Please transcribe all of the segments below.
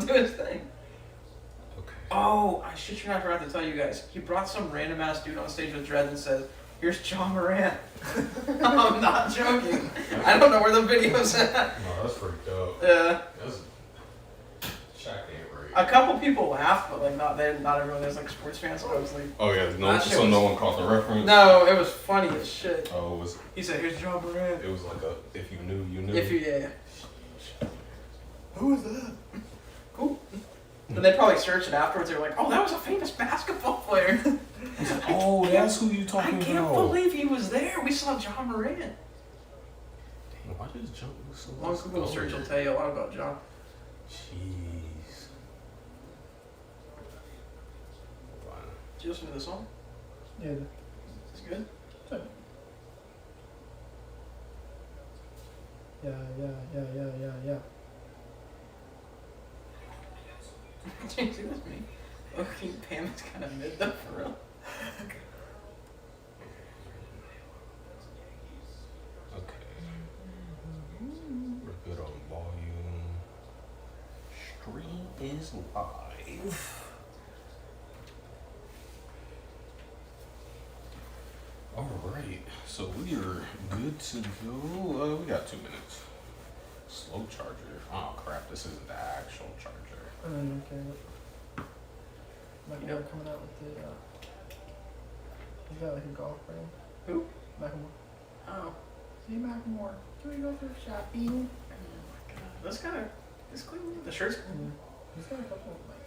do his thing. Okay. Oh, I shit you not, I forgot to tell you guys. He brought some random ass dude on stage with dreads and says, "Here's John Morant." I'm not joking. I don't know where the video's at. No, that's pretty dope. Yeah. That's Shaq ain't right. A couple people laughed, but like not everyone is like sports fans. So I was like, Oh yeah, no. That So shit was- no one caught the reference. no, it was funny as shit. Oh, it was. He said, "Here's John Morant." It was like a if you knew, you knew. If you yeah. Who is that? Cool. Then they probably searched it afterwards. They were like, "Oh, that was a famous basketball player." Oh, that's who you I talking about. can't believe he was there. We saw John Morant. Dang, why does John look so Long Google search will tell you a lot about John. Jeez. Wow. Did you listen to the song? Yeah. It's good. Yeah. Did you see this me? Okay, Pam is kind of mid though, for real. Okay. We're good on volume. Stream is live. Alright, so we are good to go. We got 2 minutes. Slow charger. Oh crap, this isn't the actual charger. Okay. Macklemore coming out with the. He's got like a golf frame. Who? Macklemore. Oh. Hey Macklemore, can we go for shopping? That's kind of. It's clean. The shirt's clean. He's got a couple of like.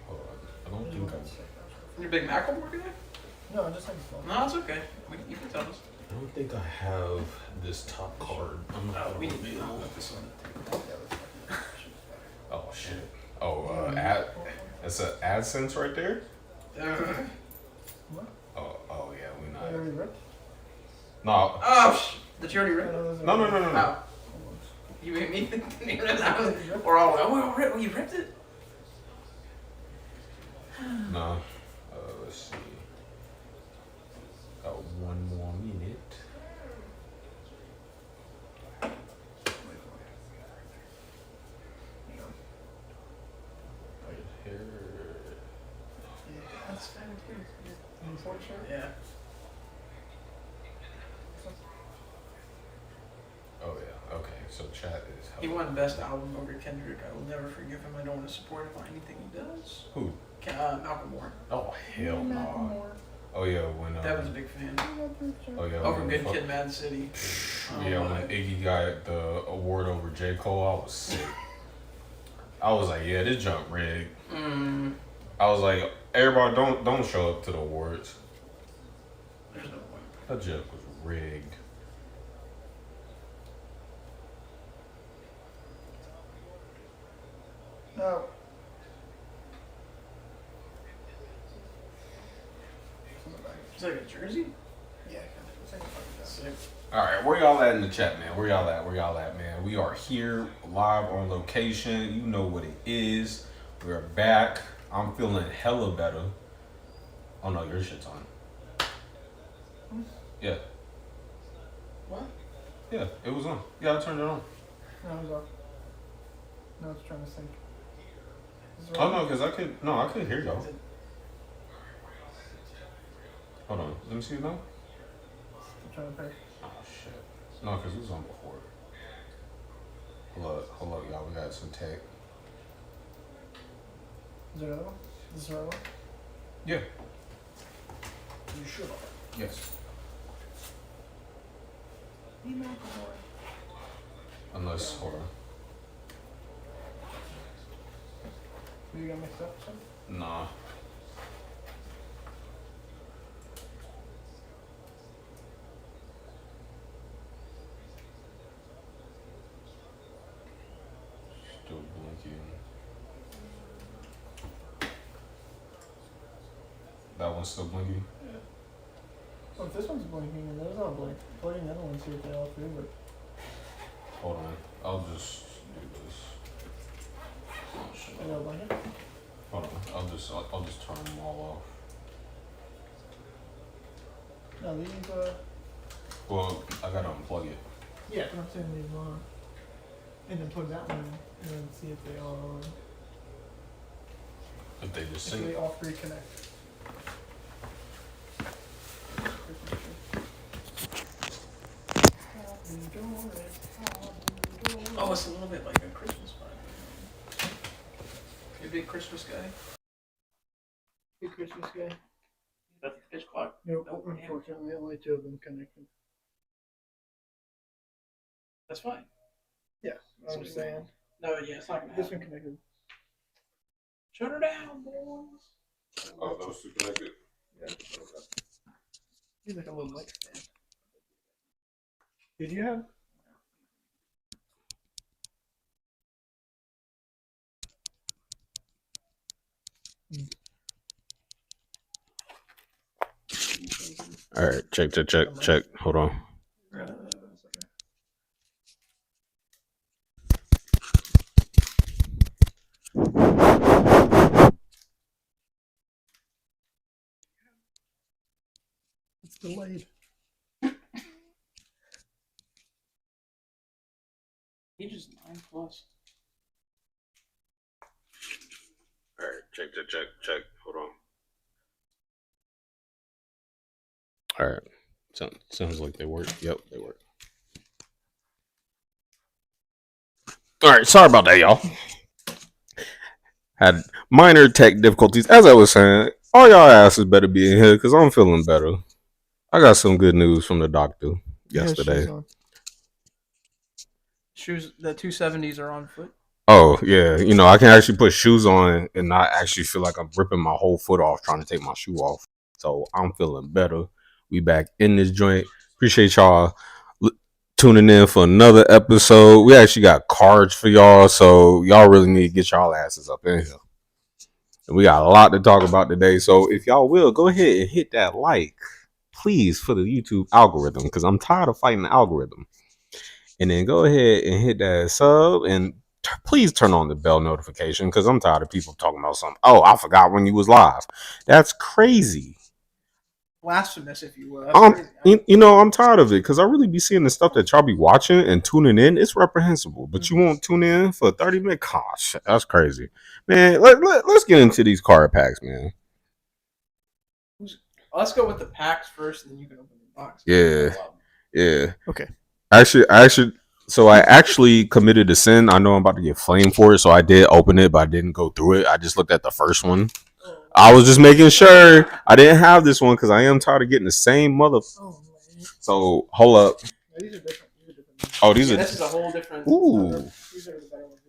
Hold on. I don't think I. You're a big Macklemore guy? No, just like small. No, it's okay. You can tell us. I don't think I have this top card. I'm not Oh, we gonna need to reveal. put this on the table. Oh shit. Oh, it's an AdSense right there. What? Oh yeah, we You not. already ripped? No. Oh, did you already rip? No. Oh. You made me think that was. Or all. Oh, you ripped it? No. Let's see. Got 1 more minute. Here. That's fine too. Unfortunate. Yeah. Oh yeah. Okay. So chat is. He won Best Album over Kendrick. I will never forgive him. I don't want to support him on anything he does. Who? Malcolm Moore. Oh hell no. Oh yeah, when Devin's a big fan. oh yeah, Over when Good fuck- Kid, Mad City. Yeah, Oh, when my. Iggy got the award over J. Cole, I was sick. I was like, yeah, this junk rigged. Mm, I was like, everybody don't show up to the awards. there's no point. That junk was rigged. No. It's like a jersey? Yeah, it's like a fucking Sick. All right, where y'all at in the chat, man? Where y'all at, man? We are here live on location. You know what it is. We're back. I'm feeling hella better. Oh no, your shit's on. Yeah. What? Yeah, it was on. Yeah, I turned it on. No, it was off. No, it's trying to sync. Is it Oh right? no, because I couldn't hear y'all. Is it- Hold on, let me see it now. I'm trying to pay. Oh shit. No, because it was on before. Hold up, y'all. We got some tech. Is there another one? Is this the right one? Yeah. You sure about that? Yes. Hey Macklemore. Unless, hold on. You got mixed up or something? Nah. Still blinking. That one's still blinking? Well, if this one's blinking and those all blink, plugging the other ones see if they all three work. Hold on. I'll just do this. Oh, shit. Are they all blinking? Hold on. I'll just turn them all off. No, these, Well, I gotta unplug it. yeah, but I'm saying leave them on. And then plug that one in and then see if they all are on. If they just If sing they it. all three connect. Oh, it's a little bit like a Christmas vibe. You a big Christmas guy? Big Christmas guy. That's the pitch clock. Nope, Nope. unfortunately, only two of them connected. That's fine. Yeah, I'm just saying. No, yeah, it's not gonna This happen. one connected. Shut her down, boys. Oh, those two connected. Yeah. He's like a little mic stand. Did you have? All right, check. Hold on. It's delayed. He just 9+. All right, check. Hold on. All right. Sounds like they work. Yep, they work. All right, sorry about that, y'all. Had minor tech difficulties. As I was saying, all y'all asses better be in here because I'm feeling better. I got some good news from the doctor yesterday. Shoes, the 270s are on foot. Oh, yeah. You know, I can actually put shoes on and not actually feel like I'm ripping my whole foot off trying to take my shoe off. So I'm feeling better. We back in this joint. Appreciate y'all tuning in for another episode. We actually got cards for y'all, so y'all really need to get y'all asses up in here. And we got a lot to talk about today. So if y'all will, go ahead and hit that like, please, for the YouTube algorithm, because I'm tired of fighting the algorithm. And then go ahead and hit that sub and please turn on the bell notification because I'm tired of people talking about something. Oh, I forgot when you was live. That's crazy. Blasphemous, if you will. That's crazy. You know, I'm tired of it because I really be seeing the stuff that y'all be watching and tuning in. It's reprehensible, but you won't tune in for 30 minutes. Gosh, that's crazy, man. Let's get into these card packs, man. Let's go with the packs first, and then you can open the box. Yeah. Okay. I actually committed a sin. I know I'm about to get flamed for it, so I did open it, but I didn't go through it. I just looked at the first one. I was just making sure I didn't have this one because I am tired of getting the same mother. So hold up. These are different. Oh, these are. This is a whole different. Ooh. These are the better ones.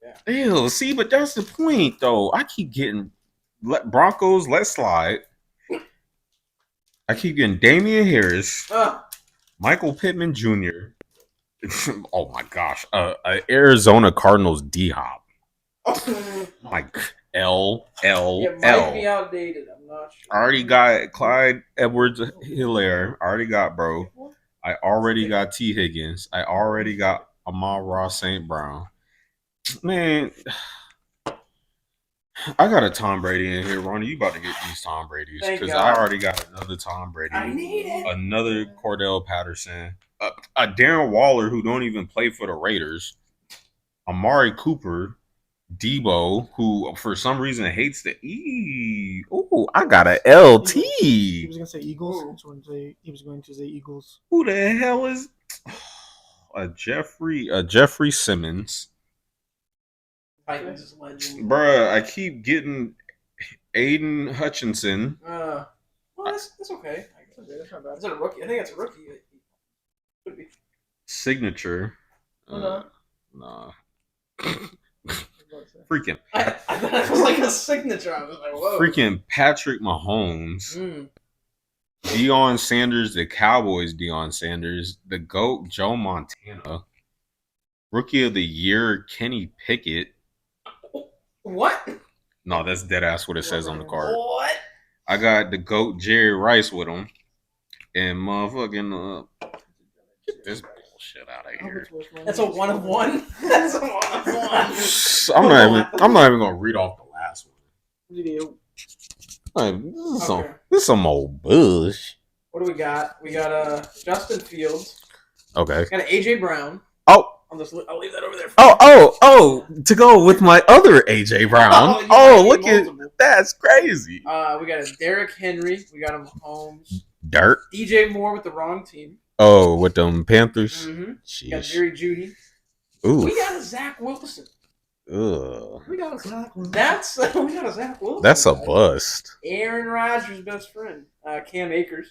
Yeah. Ew, see, but that's the point, though. I keep getting Broncos. Let's slide. I keep getting Damian Harris, Michael Pittman Jr. Oh my gosh, Arizona Cardinals D Hop. Like L. It might be outdated. I'm not sure. I already got Clyde Edwards-Helaire. I already got bro. I already got T Higgins. I already got Amon-Ra St. Brown. Man, I got a Tom Brady in here, Ronnie. You about to get these Tom Brady's because I already got another Tom Brady. I need it. Another Cordell Patterson. A Darren Waller who don't even play for the Raiders. Amari Cooper. Debo, who for some reason hates the E. Oh, I got a LT. He was gonna say Eagles. He was going to say Eagles. Who the hell is a Jeffrey Simmons? Titans is legend. Bruh, I keep getting Aiden Hutchinson. Well, that's okay. That's not bad. Is it a rookie? I think it's a rookie. Could be. Signature. Nah. Freaking. I thought it was like a signature. I was like, whoa. Freaking Patrick Mahomes. Deion Sanders, the Cowboys Deion Sanders. The GOAT, Joe Montana. Rookie of the Year, Kenny Pickett. What? No, that's deadass what it says on the card. What? I got the GOAT, Jerry Rice with him. And motherfucking get this bullshit out of here. That's a 1 of 1. That's a 1 of 1. I'm not even gonna read off the last one. This is some old bush. What do we got? We got Justin Fields. Okay. We got AJ Brown. Oh, I'll leave that over there. Oh! To go with my other AJ Brown. you Oh, might look need at multiple. that's crazy. We got a Derrick Henry. We got him Mahomes. Dirt. DJ Moore with the wrong team. Oh, with them Panthers. Mm-hmm. Jeez. Got Jerry Judy. Ooh. We got a Zach Wilson. Ugh. We got a Zach Wilson. We got a Zach Wilson. That's a bust. Aaron Rodgers' best friend. Cam Akers.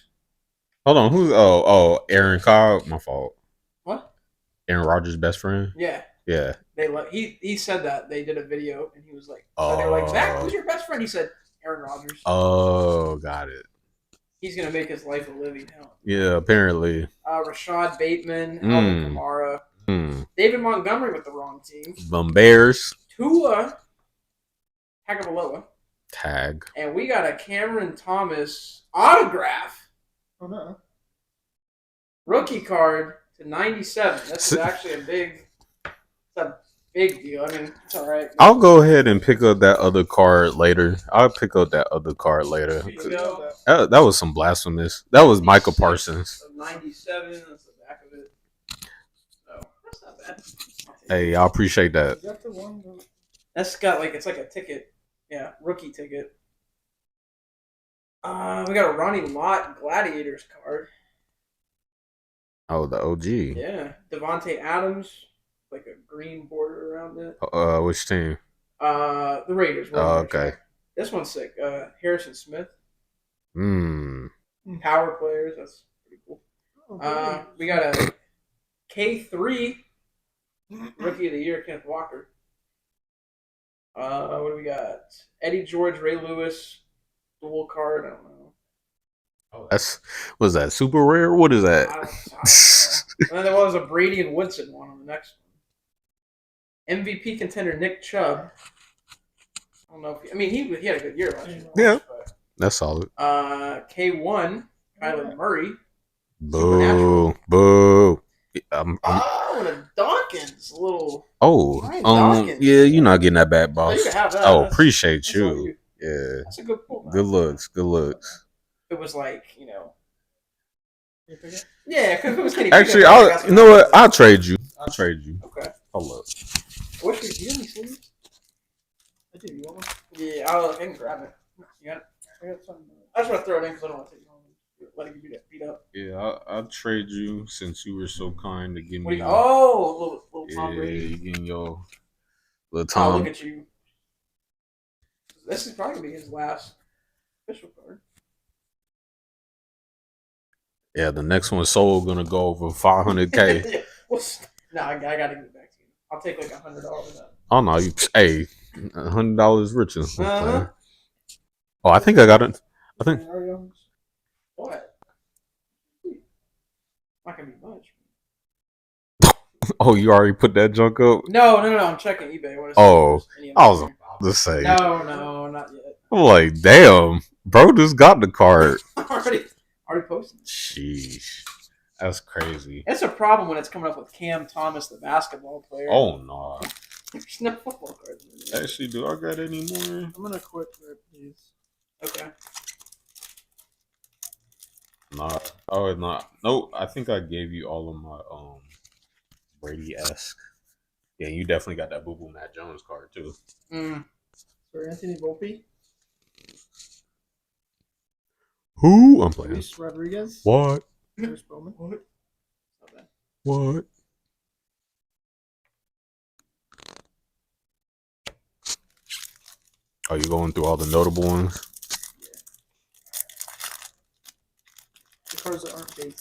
Hold on, who's Aaron Cobb? My fault. What? Aaron Rodgers' best friend? Yeah. Yeah. He said that. They did a video and he was like, they were like, Zach, who's your best friend? He said, Aaron Rodgers. Oh, got it. He's gonna make his life a living hell. Yeah, apparently. Rashad Bateman, Alvin Kamara, David Montgomery with the wrong team. Bears. Tua Tagovailoa. Tag. And we got a Cameron Thomas autograph. Oh no. Rookie card to 97. This is actually a big deal. I mean, it's all right. I'll go ahead and pick up that other card later. I'll pick up that other card later. That was some blasphemous. That was Michael Parsons. 97. That's the back of it. So that's not bad. Hey, I appreciate that. That's got it's like a ticket. Yeah, rookie ticket. We got a Ronnie Lott Gladiators card. Oh, the OG. Yeah, Devontae Adams, like a green border around it. Which team? The Raiders. Oh, okay. This one's sick. Harrison Smith. Power players. That's pretty cool. We got a K3 Rookie of the Year, Kenneth Walker. What do we got? Eddie George, Ray Lewis, dual card. I don't know. Oh, was that super rare? What is that? I don't know. And then there was a Brady and Woodson one on the next one. MVP contender Nick Chubb. I don't know if he had a good year last year. Yeah, that's solid. K1 Kyler Murray. Boo, boo. And a Dawkins, a little. Dawkins. Yeah, you're not getting that back, boss. You can have that. Appreciate you. Yeah, that's a good pull. Good looks. It was yeah, because it was Kenny. Actually, you know what? I'll trade you. Okay. Hold up. What should you give me, sleeves? I do. You want one? Yeah, I can grab it. You got it? I got something. I just want to throw it in because I don't want to take it home. Let it get beat up. Yeah, I'll trade you since you were so kind to give me. Little Tom Brady. Yeah, you getting your little Tom. Oh, look at you. This is probably gonna be his last official card. Yeah, the next one sold gonna go over 500K. Yeah. No, I gotta give it back to you. I'll take like $100 of that. Oh no, $100 richer. Oh, I think I got it. I think. What? Not gonna be much. Oh, you already put that junk up? No. I'm checking eBay. What is I was about to say. No, not yet. I'm like, damn, bro, just got the card. already posted. Sheesh, that's crazy. It's a problem when it's coming up with Cam Thomas, the basketball player. Oh no, there's no football cards. Actually, do I got any more? I'm gonna quit for these. Okay. Not. Oh, it's not. Nope. I think I gave you all of my Brady-esque. Yeah, you definitely got that Boo Boo Matt Jones card too. For Anthony Volpe. Who? I'm playing. Luis Rodriguez. What? Chris Bowman. What? Are you going through all the notable ones? Yeah. The cards that aren't base.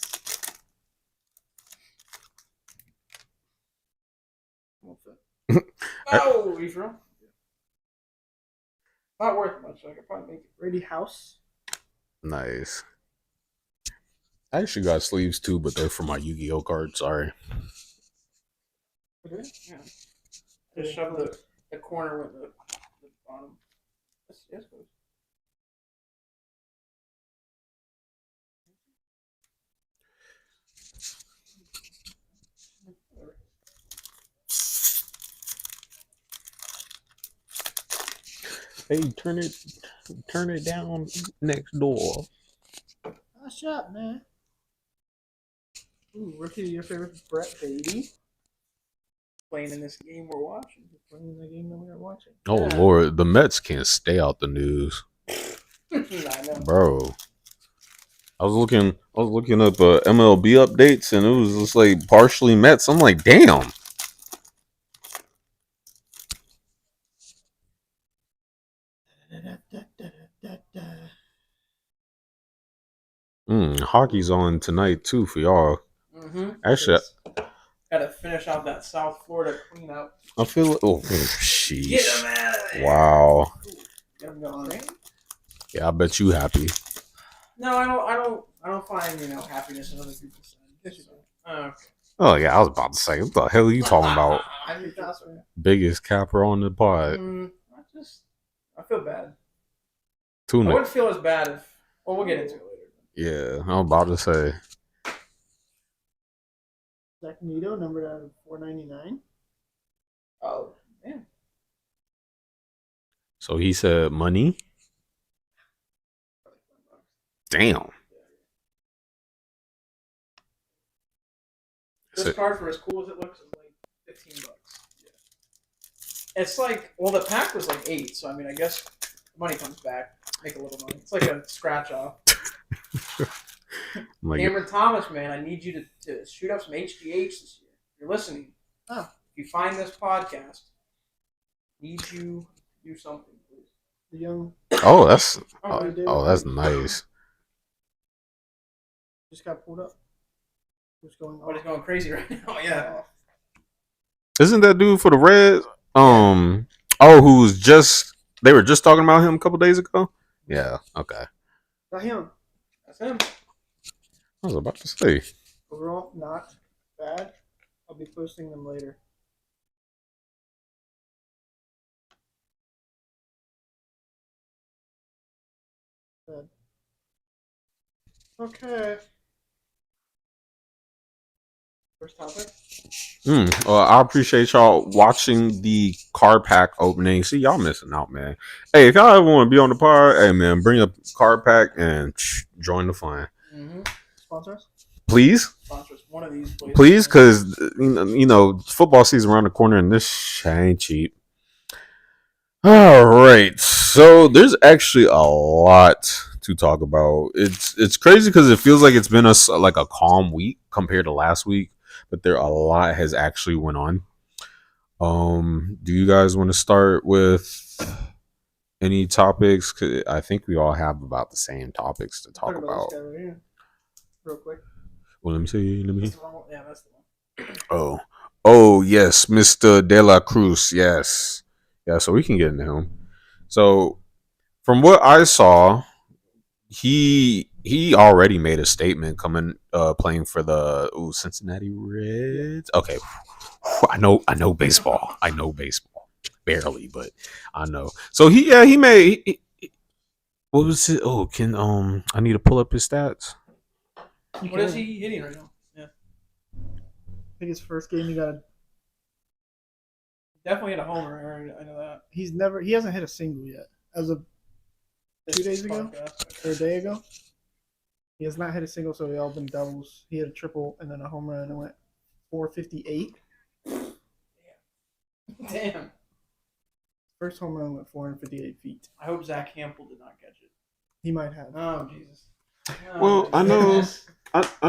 Oh, you from? Not worth much. I could probably make it. Brady House. Nice. I actually got sleeves too, but they're for my Yu-Gi-Oh card. Sorry. Okay. Yeah. Just shove the corner with the bottom. Yes, please. Hey, turn it down next door. Nice shot, man. Ooh, rookie of your favorite, Brett Beatty. playing in this game we're watching. They're playing in the game that we're watching. Oh Yeah. Lord, the Mets can't stay out the news, I know. bro. I was looking up MLB updates, and it was just like partially Mets. I'm like, damn. Hockey's on tonight too for y'all. Actually, Gotta finish out that South Florida cleanup. I feel Get him sheesh. out of there. Wow. Get him going. Yeah, I bet you happy. No, I don't find happiness in other people's signs. Okay. Oh yeah, I was about to say, what the hell are you talking about? I think that's right. Biggest capper on the pod. I feel bad. Tuna. I wouldn't feel as bad if. Well, we'll get into it Yeah, later. I'm about to say. Zach Nito, numbered out of 499. Oh, man. So he said money. Damn. This card, for as cool as it looks, is like $15. Yeah. It's like, well, the pack was like 8, so I mean, I guess the money comes back. Make a little money. It's like a scratch off. Cameron Thomas, man, I need you to shoot up some HGH this year. If you're listening, if you find this podcast, need you to do something, please. The young. Oh, that's nice. Just got pulled up. What's going on? But it's going crazy right now. Yeah. Isn't that dude for the Reds? They were just talking about him a couple days ago? Yeah, okay. Not him. That's him. I was about to say. Overall, not bad. I'll be posting them later. Good. Okay. First topic. Well, I appreciate y'all watching the card pack opening. See, y'all missing out, man. Hey, if y'all ever want to be on the pod, hey, man, bring a card pack and join the fun. Sponsors? Please? Sponsors. One of these, please. Please, because, football season around the corner and this shit ain't cheap. All right. So there's actually a lot to talk about. It's crazy because it feels like it's been a calm week compared to last week, but a lot has actually went on. Do you guys want to start with any topics? 'Cause I think we all have about the same topics to talk about. This guy right here. Real quick. Well, let me see. That's the one. Oh yes, Mr. De La Cruz. Yes. Yeah, so we can get into him. So from what I saw, he already made a statement playing for the Cincinnati Reds. Okay. I know baseball. Barely, but I know. So he made what was it? Oh, I need to pull up his stats. What is he hitting right now? Yeah. I think his first game he got Definitely hit a homer. I know that. he hasn't hit a single yet. As of 2 days ago or a day ago. He has not hit a single, so they all been doubles. He had a triple and then a home run and it went 458. Damn. First home run went 458 feet. I hope Zach Campbell did not catch it. He might have. Oh Jesus. Well, I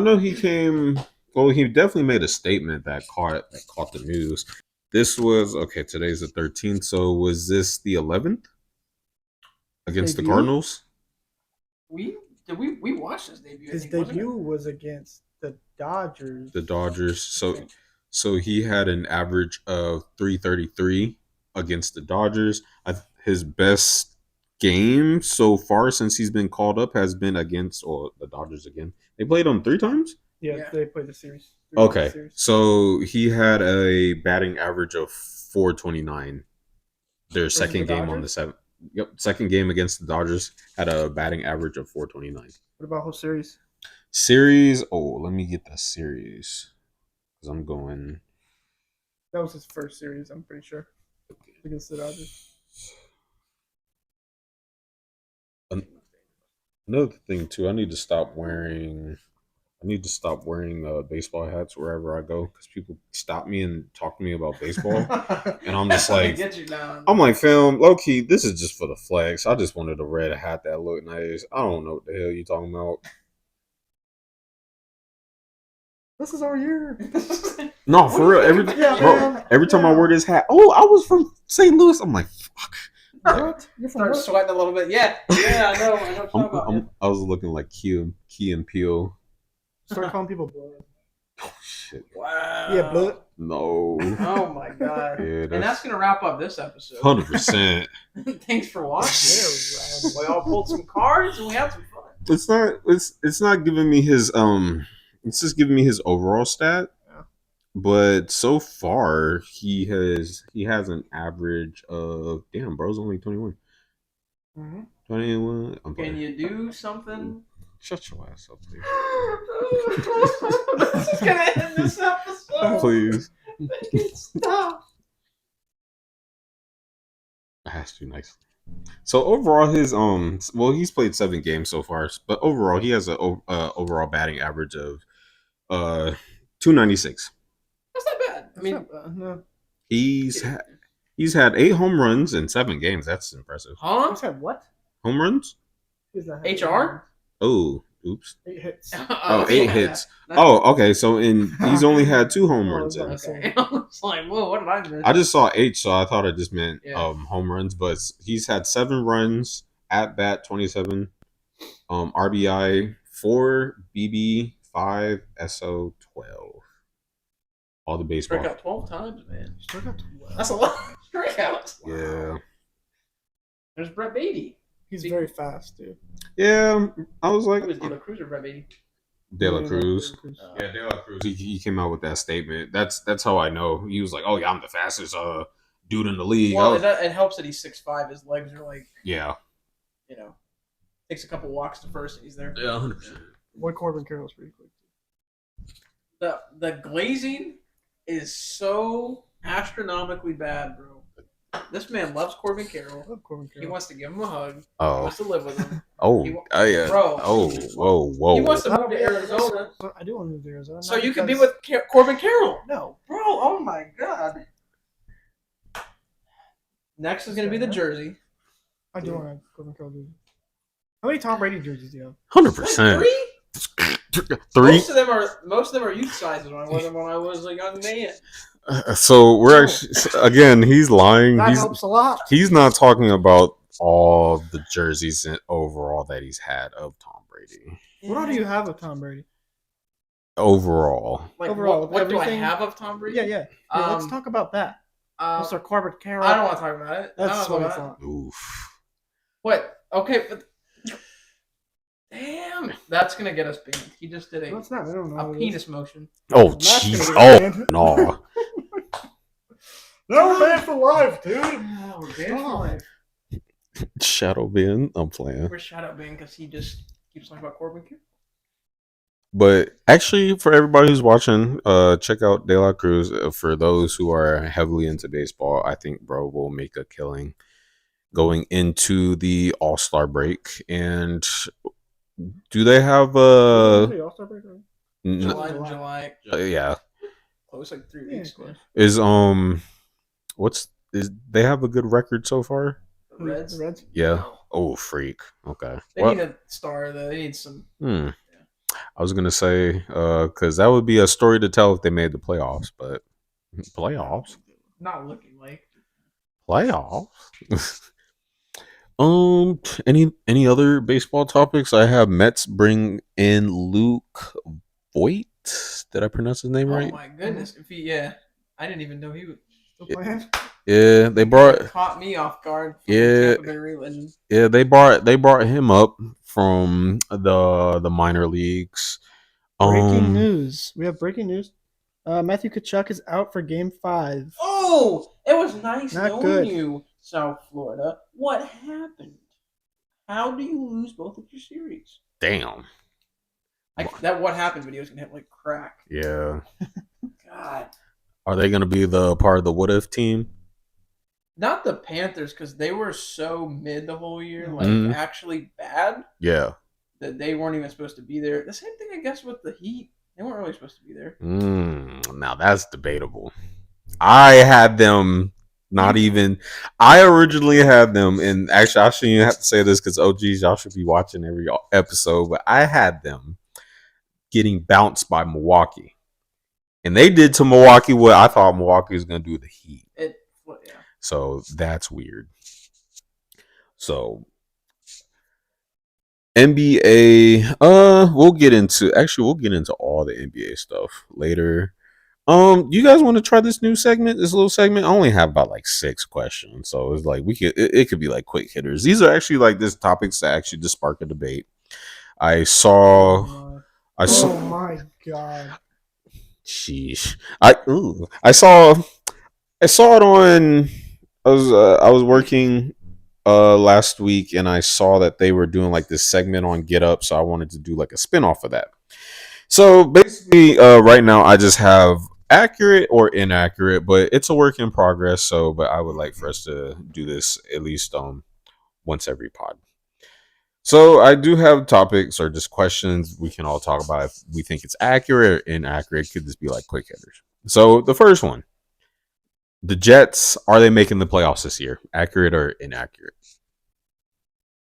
know he came. Well, he definitely made a statement that caught the news. This was today's the 13th, so was this the 11th against the Cardinals? We watched his debut. His debut was against the Dodgers. So he had an average of 333 against the Dodgers. His best game so far since he's been called up has been against the Dodgers again. They played him 3 times? Yeah, they played the series. Okay, so he had a batting average of 429. Their second game on the 7th. Yep, second game against the Dodgers had a batting average of 429. What about whole series? Let me get the series. Because I'm going... That was his first series, I'm pretty sure. Against the Dodgers. Another thing, too, I need to stop wearing I need to stop wearing baseball hats wherever I go because people stop me and talk to me about baseball, and I'm just like, get you down. I'm like, fam, low key, this is just for the flex. I just wanted a red hat that looked nice. I don't know what the hell you talking about. This is our year. No, for real. Every time I wear this hat, oh, I was from St. Louis. I'm like, fuck. What? You're from Start what? sweating a little bit. Yeah, I know. I know what you're talking about. I was looking like Key and Peele. Start calling people blood. Oh shit. Wow. Yeah, blood. No. Oh my god. Yeah, And that's gonna wrap up this episode. 100%. Thanks for watching. We all pulled some cards and we had some fun. It's not giving me his it's just giving me his overall stat. Yeah. But so far he has an average of bro's only 21. Mm-hmm. 21. Can you do something? Shut your ass up, please. This is gonna end this episode. Please. Stop. I asked you nicely. So overall, his he's played 7 games so far, but overall he has a overall batting average of 296. That's not bad. I mean, no. He's had 8 home runs in 7 games. That's impressive. huh? You said what? Home runs? Who's that? HR? Oh, oops. 8 hits. Oh, 8 hits. Oh, okay. So he's only had 2 home runs. In. Okay. I was like, whoa, what did I miss? I just saw 8, so I thought it just meant Yeah. home runs. But he's had 7 runs at bat, 27, RBI 4, BB 5, SO 12. All the baseball. Struck out 12 times, man. Struck out 12. That's a lot of strikeouts. Yeah. There's Brett Beatty. He's very fast, dude. Yeah, I was like It was De La Cruz or Brett Beatty. De La Cruz. Oh. Yeah, De La Cruz. He came out with that statement. That's how I know. He was like, "Oh yeah, I'm the fastest dude in the league." Well, it helps that he's 6'5". His legs are like, Yeah. Takes a couple walks to first and he's there. Yeah, 100%. Boy, Corbin Carroll's pretty quick. The glazing is so astronomically bad, bro. This man loves Corbin Carroll. I love Corbin He Carroll. wants to give him a hug. He Oh. wants to live with him. Oh. Yeah. Bro. Oh. Whoa. He wants to I move to Arizona. I do want to move to Arizona. So not you can be because- with Corbin Carroll. No. Bro, oh my god. Next is going to be the jersey. I do want to Corbin Carroll jersey. How many Tom Brady jerseys do you have? 100%. Like 3? 3. Most of them are youth sizes when I wore them when I was a young man. So we're actually again. He's lying. That helps a lot. He's not talking about all the jerseys overall that he's had of Tom Brady. What all do you have of Tom Brady? Overall. Like, Overall, what do I everything- have of Tom Brady? Yeah. Let's talk about that. Mr. Corbin Carroll. I don't want to talk about it. That's what I about thought. Oof. What? Okay, but damn, that's gonna get us banned. He just did No, it's not. I don't know. a what it penis motion. Oh That's gonna jeez. get Oh banned. no. No, man, for life, dude. Oh, we're banned for life. Shadow bin. I'm playing. We're shout out banned because he just keeps talking about Corbin Carroll. But actually, for everybody who's watching, check out De La Cruz. For those who are heavily into baseball, I think bro will make a killing going into the All-Star break. And do they have All-Star break, right? July. yeah. Oh, it's like 3 weeks. Yeah. Is they have a good record so far? The Reds. The Reds. Yeah. Oh freak. Okay. They need a star though. They need some. I was gonna say, because that would be a story to tell if they made the playoffs, but playoffs. Not looking like. Playoffs. Any other baseball topics? I have Mets bring in Luke Voigt. Did I pronounce his name right? Oh my goodness! If I didn't even know he was. Still playing? Yeah, they brought. Caught me off guard. Yeah. Yeah, they brought him up from the minor leagues. Breaking news. We have breaking news. Matthew Tkachuk is out for Game 5. Oh, it was nice Not knowing good. you, South Florida. What happened? How do you lose both of your series? Damn. That what happened video is gonna hit like crack. Yeah. God, Are they gonna be the part of the what if team? not the Panthers because they were so mid the whole year, like Mhm. actually bad. Yeah. that they weren't even supposed to be there. The same thing, I guess, with the Heat. They weren't really supposed to be there. Now that's debatable. I had them not even. I originally had them, and actually, I shouldn't even have to say this because OGs, y'all should be watching every episode. But I had them getting bounced by Milwaukee, and they did to Milwaukee what I thought Milwaukee was going to do with the Heat. So that's weird. So NBA, we'll get into all the NBA stuff later. You guys want to try this new segment? This little segment? I only have about like 6 questions, so it's like it could be like quick hitters. These are actually like this topics that actually just spark a debate. I saw. Oh my god. Sheesh. I saw it on. I was working last week, and I saw that they were doing like this segment on Get Up, so I wanted to do like a spinoff of that. So basically, right now I just have accurate or inaccurate, but it's a work in progress. So, but I would like for us to do this at least once every pod. So I do have topics or just questions we can all talk about if we think it's accurate or inaccurate. Could this be like quick hitters? So the first one, the Jets, are they making the playoffs this year? Accurate or inaccurate?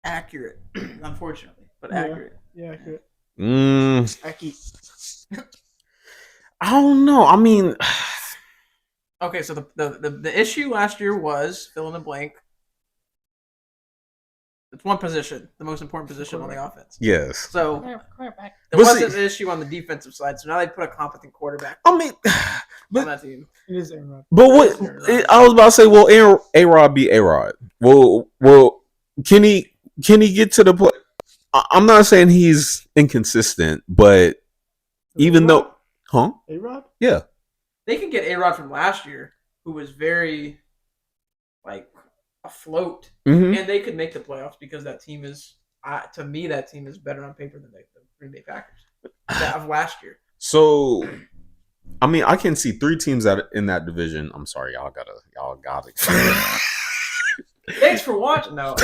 Accurate, unfortunately, but accurate. Yeah, accurate. I don't know. I mean, okay, so the issue last year was fill in the blank. It's one position, the most important position on the offense. yes. So Quarterback. there wasn't an issue on the defensive side, so now they put a competent quarterback I mean, on that team. It is Aaron Rodgers. but what I was about to say, well, A-Rod be A-Rod. Well, can he get to the play? I'm not saying he's inconsistent, but even though, A-Rod? Yeah. They can get A-Rod from last year, who was very like afloat, and they could make the playoffs because that team is, to me, that team is better on paper than the Green Bay Packers of last year. So, I mean, I can see 3 teams in that division. I'm sorry, y'all got it. Thanks for watching. No,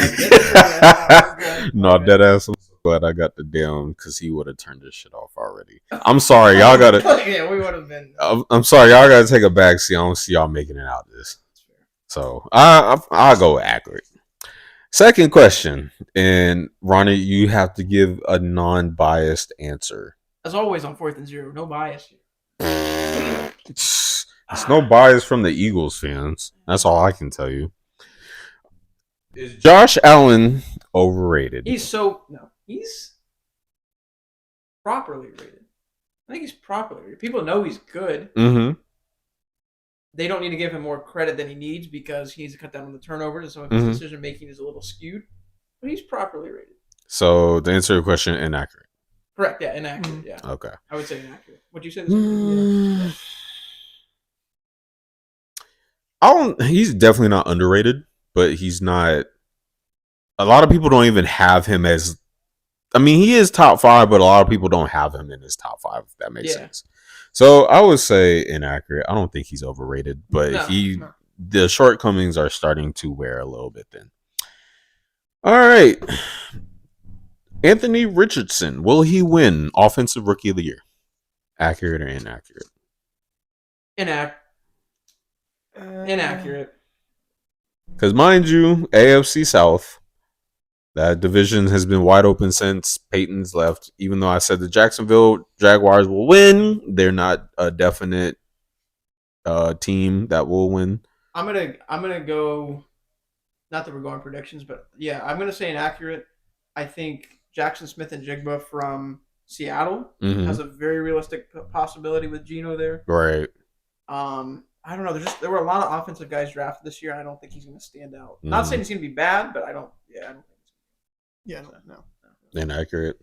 No, dead ass. I'm so glad I got the damn because he would have turned this shit off already. I'm sorry, y'all got to. Yeah, we would have been. I'm sorry, y'all got to take a back seat. I don't see y'all making it out of this. So I'll go accurate. Second question, and Ronnie, you have to give a non-biased answer. As always on 4th and 0, no bias here. It's no bias from the Eagles fans. That's all I can tell you. Is Josh Allen overrated? He's properly rated. I think he's properly rated. People know he's good. Mm-hmm. They don't need to give him more credit than he needs because he needs to cut down on the turnovers, and some of his decision making is a little skewed. But he's properly rated. So to answer your question, inaccurate. Correct. Yeah, inaccurate. Yeah. Okay. I would say inaccurate. Would you say this? He's definitely not underrated, but he's not. A lot of people don't even have him as. I mean, he is top 5, but a lot of people don't have him in his top 5. If that makes sense. So I would say inaccurate. I don't think he's overrated, but the shortcomings are starting to wear a little bit thin. All right. Anthony Richardson, will he win Offensive Rookie of the Year? Accurate or inaccurate? Inaccurate. Because mind you, AFC South, that division has been wide open since Peyton's left. Even though I said the Jacksonville Jaguars will win, they're not a definite team that will win. I'm gonna go. Not that we're going predictions, but yeah, I'm gonna say inaccurate. I think Jackson Smith and Jigba from Seattle has a very realistic possibility with Geno there. Right. I don't know. There were a lot of offensive guys drafted this year. I don't think he's going to stand out. Not saying he's going to be bad, but I don't think. Yeah, no. Inaccurate.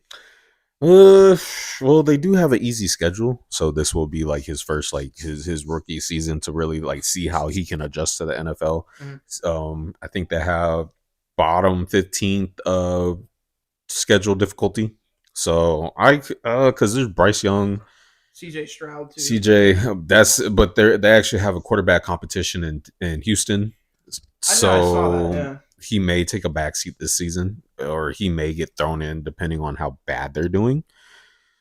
Well, they do have an easy schedule, so this will be like his first, like his rookie season to really like see how he can adjust to the NFL. I think they have bottom 15th schedule difficulty. So because there's Bryce Young, CJ Stroud too. But they actually have a quarterback competition in Houston. So I saw that, yeah. he may take a backseat this season, or he may get thrown in depending on how bad they're doing.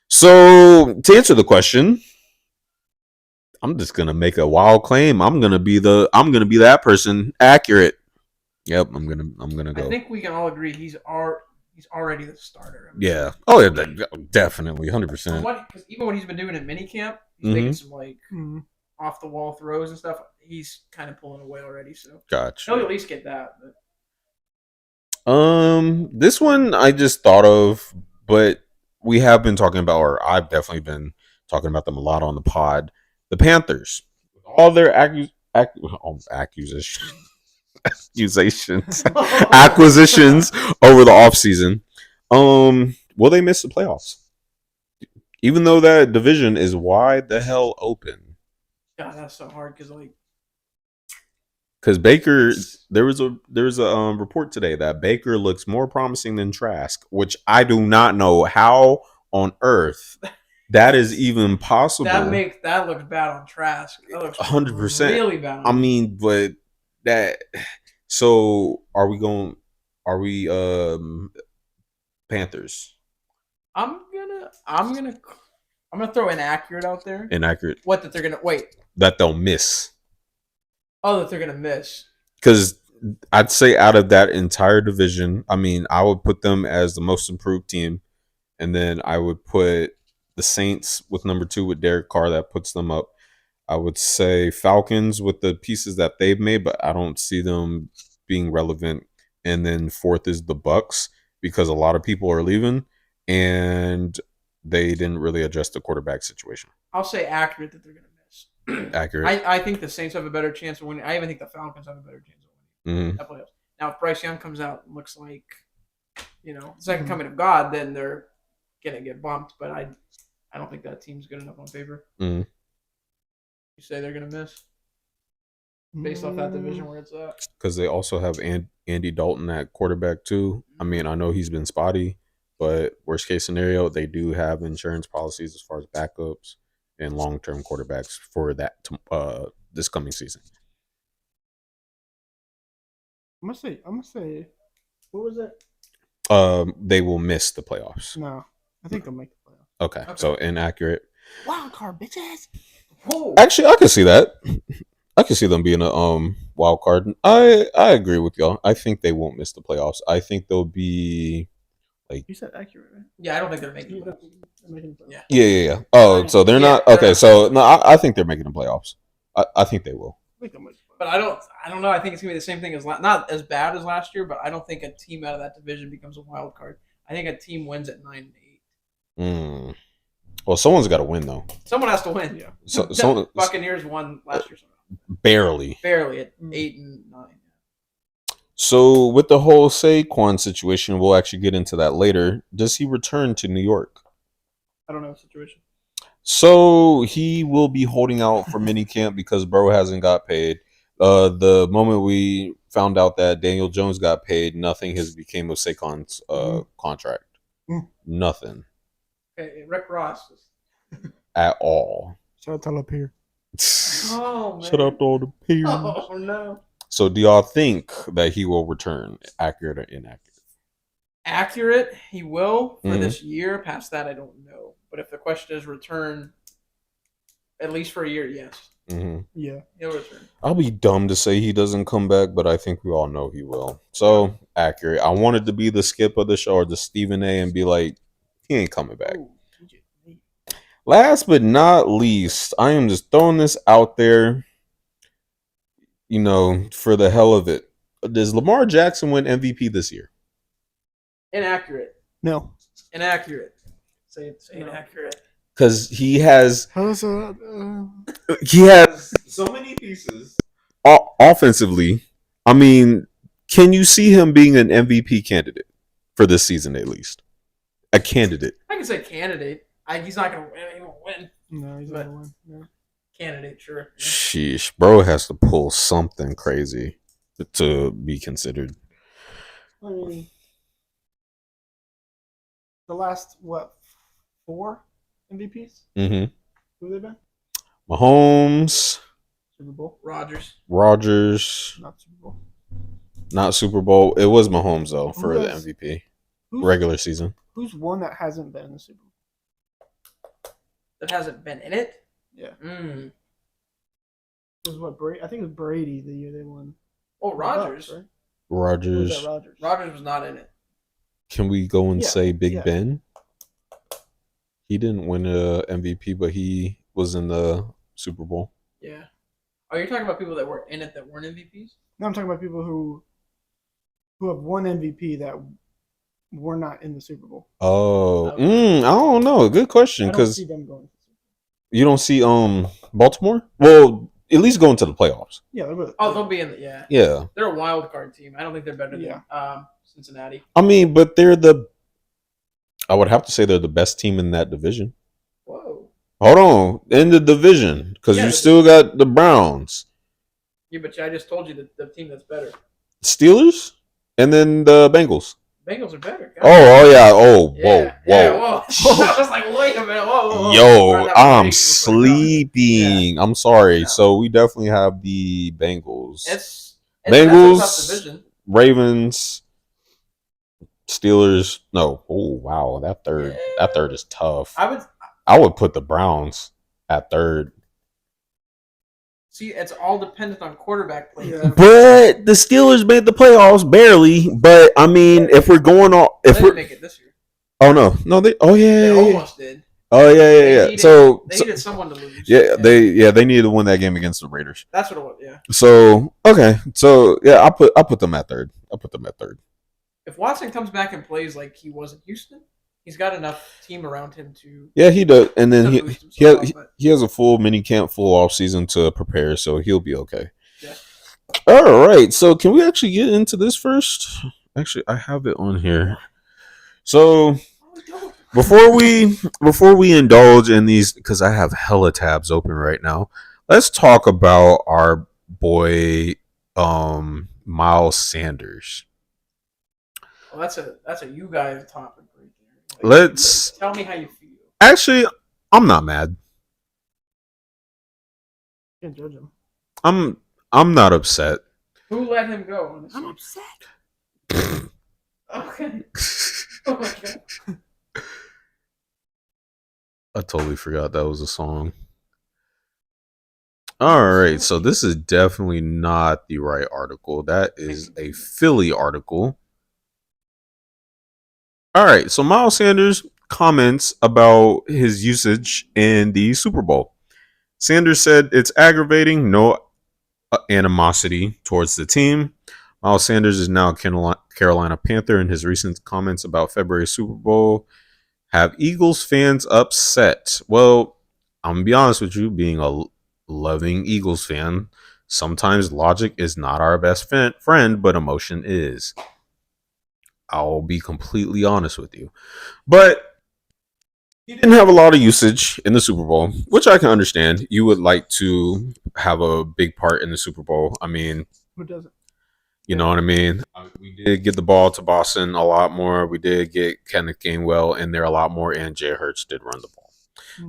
So to answer the question, I'm just gonna make a wild claim. I'm gonna be that person. Accurate. Yep, I'm gonna go. I think we can all agree he's already the starter. I mean, Yeah. Oh yeah, definitely, 100%. Because even when he's been doing in minicamp, he's making some like off the wall throws and stuff. He's kind of pulling away already, so Gotcha. he'll at least get that. But. This one I just thought of, but we have been talking about, or I've definitely been talking about them a lot on the pod. The Panthers, all their acquisitions over the offseason. Will they miss the playoffs? Even though that division is wide the hell open. God, that's so hard because Baker, there was a report today that Baker looks more promising than Trask, which I do not know how on earth that is even possible. That looks bad on Trask. That looks 100% really bad on I mean, but that. So are we Panthers? I'm gonna throw inaccurate out there. Inaccurate. What that they're gonna wait? That they'll miss. Oh, that they're gonna miss. Because I'd say out of that entire division, I mean, I would put them as the most improved team, and then I would put the Saints with number 2 with Derek Carr. That puts them up. I would say Falcons with the pieces that they've made, but I don't see them being relevant. And then 4th is the Bucks, because a lot of people are leaving, and they didn't really address the quarterback situation. I'll say accurate that they're gonna miss. Accurate. I think the Saints have a better chance of winning. I even think the Falcons have a better chance of winning that playoffs. Now, if Bryce Young comes out and looks like, second coming of God, then they're gonna get bumped. But I don't think that team's good enough on paper. You say they're gonna miss based off that division where it's at? Because they also have Andy Dalton at quarterback too. I mean, I know he's been spotty, but worst case scenario, they do have insurance policies as far as backups and long-term quarterbacks for that this coming season. I'm gonna say, what was it? They will miss the playoffs. No, I think they'll make the playoffs. Okay. So inaccurate. Wild card, bitches. Whoa. Actually, I can see that. I can see them being a wild card. I agree with y'all. I think they won't miss the playoffs. I think they'll be like. You said accurate, right? Yeah, I don't think they're making the playoffs. Yeah. Oh, so they're not okay. So no, I think they're making the playoffs. I think they will. But I don't know. I think it's gonna be the same thing as not as bad as last year, but I don't think a team out of that division becomes a wild card. I think a team wins at 9-8. Well, someone's got to win though. Someone has to win. Yeah. So Buccaneers won last year. Barely at 8 and 9. So with the whole Saquon situation, we'll actually get into that later. Does he return to New York? I don't know the situation. So he will be holding out for minicamp because bro hasn't got paid. The moment we found out that Daniel Jones got paid, nothing has became of Saquon's contract. Nothing. Okay, Rick Ross. At all. Shout out to up here. Oh, man. Shout out to all the peers. Oh, no. So do y'all think that he will return? Accurate or inaccurate? Accurate, he will for this year. Past that, I don't know. But if the question is return, at least for a year, yes. Yeah, he'll return. I'll be dumb to say he doesn't come back, but I think we all know he will. So accurate. I wanted to be the Skip of the show or the Stephen A. and be like, he ain't coming back. Ooh. Last but not least, I am just throwing this out there, for the hell of it. Does Lamar Jackson win MVP this year? Inaccurate. No. Inaccurate. Say inaccurate. Because he has so many pieces offensively. I mean, can you see him being an MVP candidate for this season at least? A candidate. I can say candidate. He's not going to win. He won't win. No, he's not going to win. No. Candidate, sure. Yeah. Sheesh. Bro has to pull something crazy to be considered. I mean, the last, 4 MVPs? Mm-hmm. Who have they been? Mahomes. Super Bowl. Rodgers. Not Super Bowl. Not Super Bowl. It was Mahomes though for Who the has- MVP Who's, regular season. who's one that hasn't been in the Super Bowl? That hasn't been in it. Yeah. Mm. It was what Brady? I think it was Brady the year they won. Oh, Rodgers. Bucks, right? Or was Rodgers. that Rodgers? Rodgers was not in it. Can we go and Yeah, say Big yeah. Ben? He didn't win a MVP, but he was in the Super Bowl. Yeah. Are you talking about people that were in it that weren't MVPs? No, I'm talking about people who have won MVP that were not in the Super Bowl. Oh, Okay. I don't know. Good question I don't because see them going. you don't see Baltimore. Well, at least going to the playoffs. Yeah, They'll be in the Yeah, They're a wild card team. I don't think they're better Yeah. than Cincinnati. I mean, but they're the. I would have to say they're the best team in that division. Whoa. Hold on, in the division because Yeah, you still got the Browns, Yeah, but I just told you the team that's better. Steelers, and then the Bengals. Bengals are better. God. Oh yeah. Oh Yeah, whoa. Yeah, whoa. I was like, wait a minute. Whoa. Yo, Right now, I'm Bengals was like, no. sleeping. I'm sorry. Yeah. So we definitely have the Bengals, It's Bengals, that's a tough division. Ravens, Steelers. No. Oh wow, that third is tough. I would put the Browns at third. See, it's all dependent on quarterback play. Yeah. But the Steelers made the playoffs barely. But I mean, if we're going on, They if didn't we're make it this year. no, they They yeah. almost did. Oh yeah. They needed someone to lose. They needed to win that game against the Raiders. That's what it was. Yeah. So okay, so yeah, I put them at third. I put them at third. If Watson comes back and plays like he was in Houston, he's got enough team around him to. Yeah, he does, and then to he boost he himself has, up, but- he has a full mini camp, full off season to prepare, so he'll be okay. Yeah. All right, so can we actually get into this first? Actually, I have it on here. So before we indulge in these, because I have hella tabs open right now, let's talk about our boy Miles Sanders. Well, that's a you guys topic right there. Let's Tell me how you feel. actually, I'm not mad. Can't judge him. I'm not upset. Who let him go? Honestly? I'm upset. Okay. Oh my god. I totally forgot that was a song. All right, so this is definitely not the right article. That is a Philly article. All right, so Miles Sanders comments about his usage in the Super Bowl. Sanders said it's aggravating, no animosity towards the team. Miles Sanders is now a Carolina Panther, and his recent comments about February's Super Bowl have Eagles fans upset. Well, I'm going to be honest with you, being a loving Eagles fan, sometimes logic is not our best friend, but emotion is. I'll be completely honest with you. But he didn't have a lot of usage in the Super Bowl, which I can understand. You would like to have a big part in the Super Bowl. I mean, Who doesn't? you know what I mean? We did get the ball to Boston a lot more. We did get Kenneth Gainwell in there a lot more, and Jay Hurts did run the ball.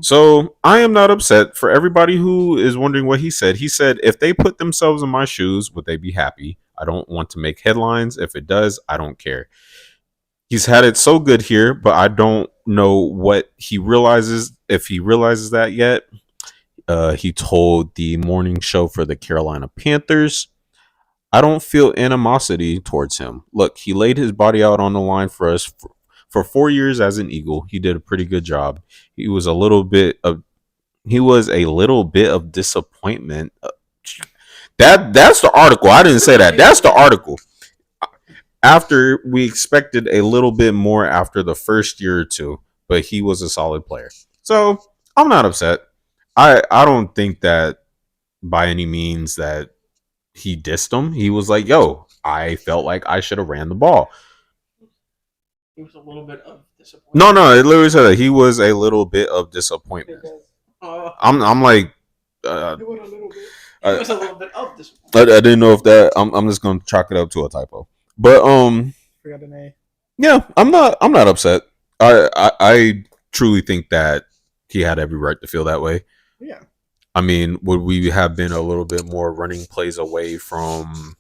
So I am not upset. For everybody who is wondering what he said, if they put themselves in my shoes, would they be happy? I don't want to make headlines. If it does, I don't care. He's had it so good here, but I don't know what he realizes, if he realizes that yet. He told the morning show for the Carolina Panthers, I don't feel animosity towards him. Look, he laid his body out on the line for us for 4 years as an Eagle. He did a pretty good job. He was a little bit of disappointment. That's the article. I didn't say that. That's the article. After we expected a little bit more after the first year or two, but he was a solid player. So I'm not upset. I don't think that by any means that he dissed him. He was like, yo, I felt like I should have ran the ball. He was a little bit of disappointment. No, it literally said that he was a little bit of disappointment. I'm like, It was a little bit. I- It was a little bit of disappointment. I didn't know if that. I'm just gonna chalk it up to a typo. But Forgot an A. yeah, I'm not upset. I truly think that he had every right to feel that way. Yeah. I mean, would we have been a little bit more running plays away from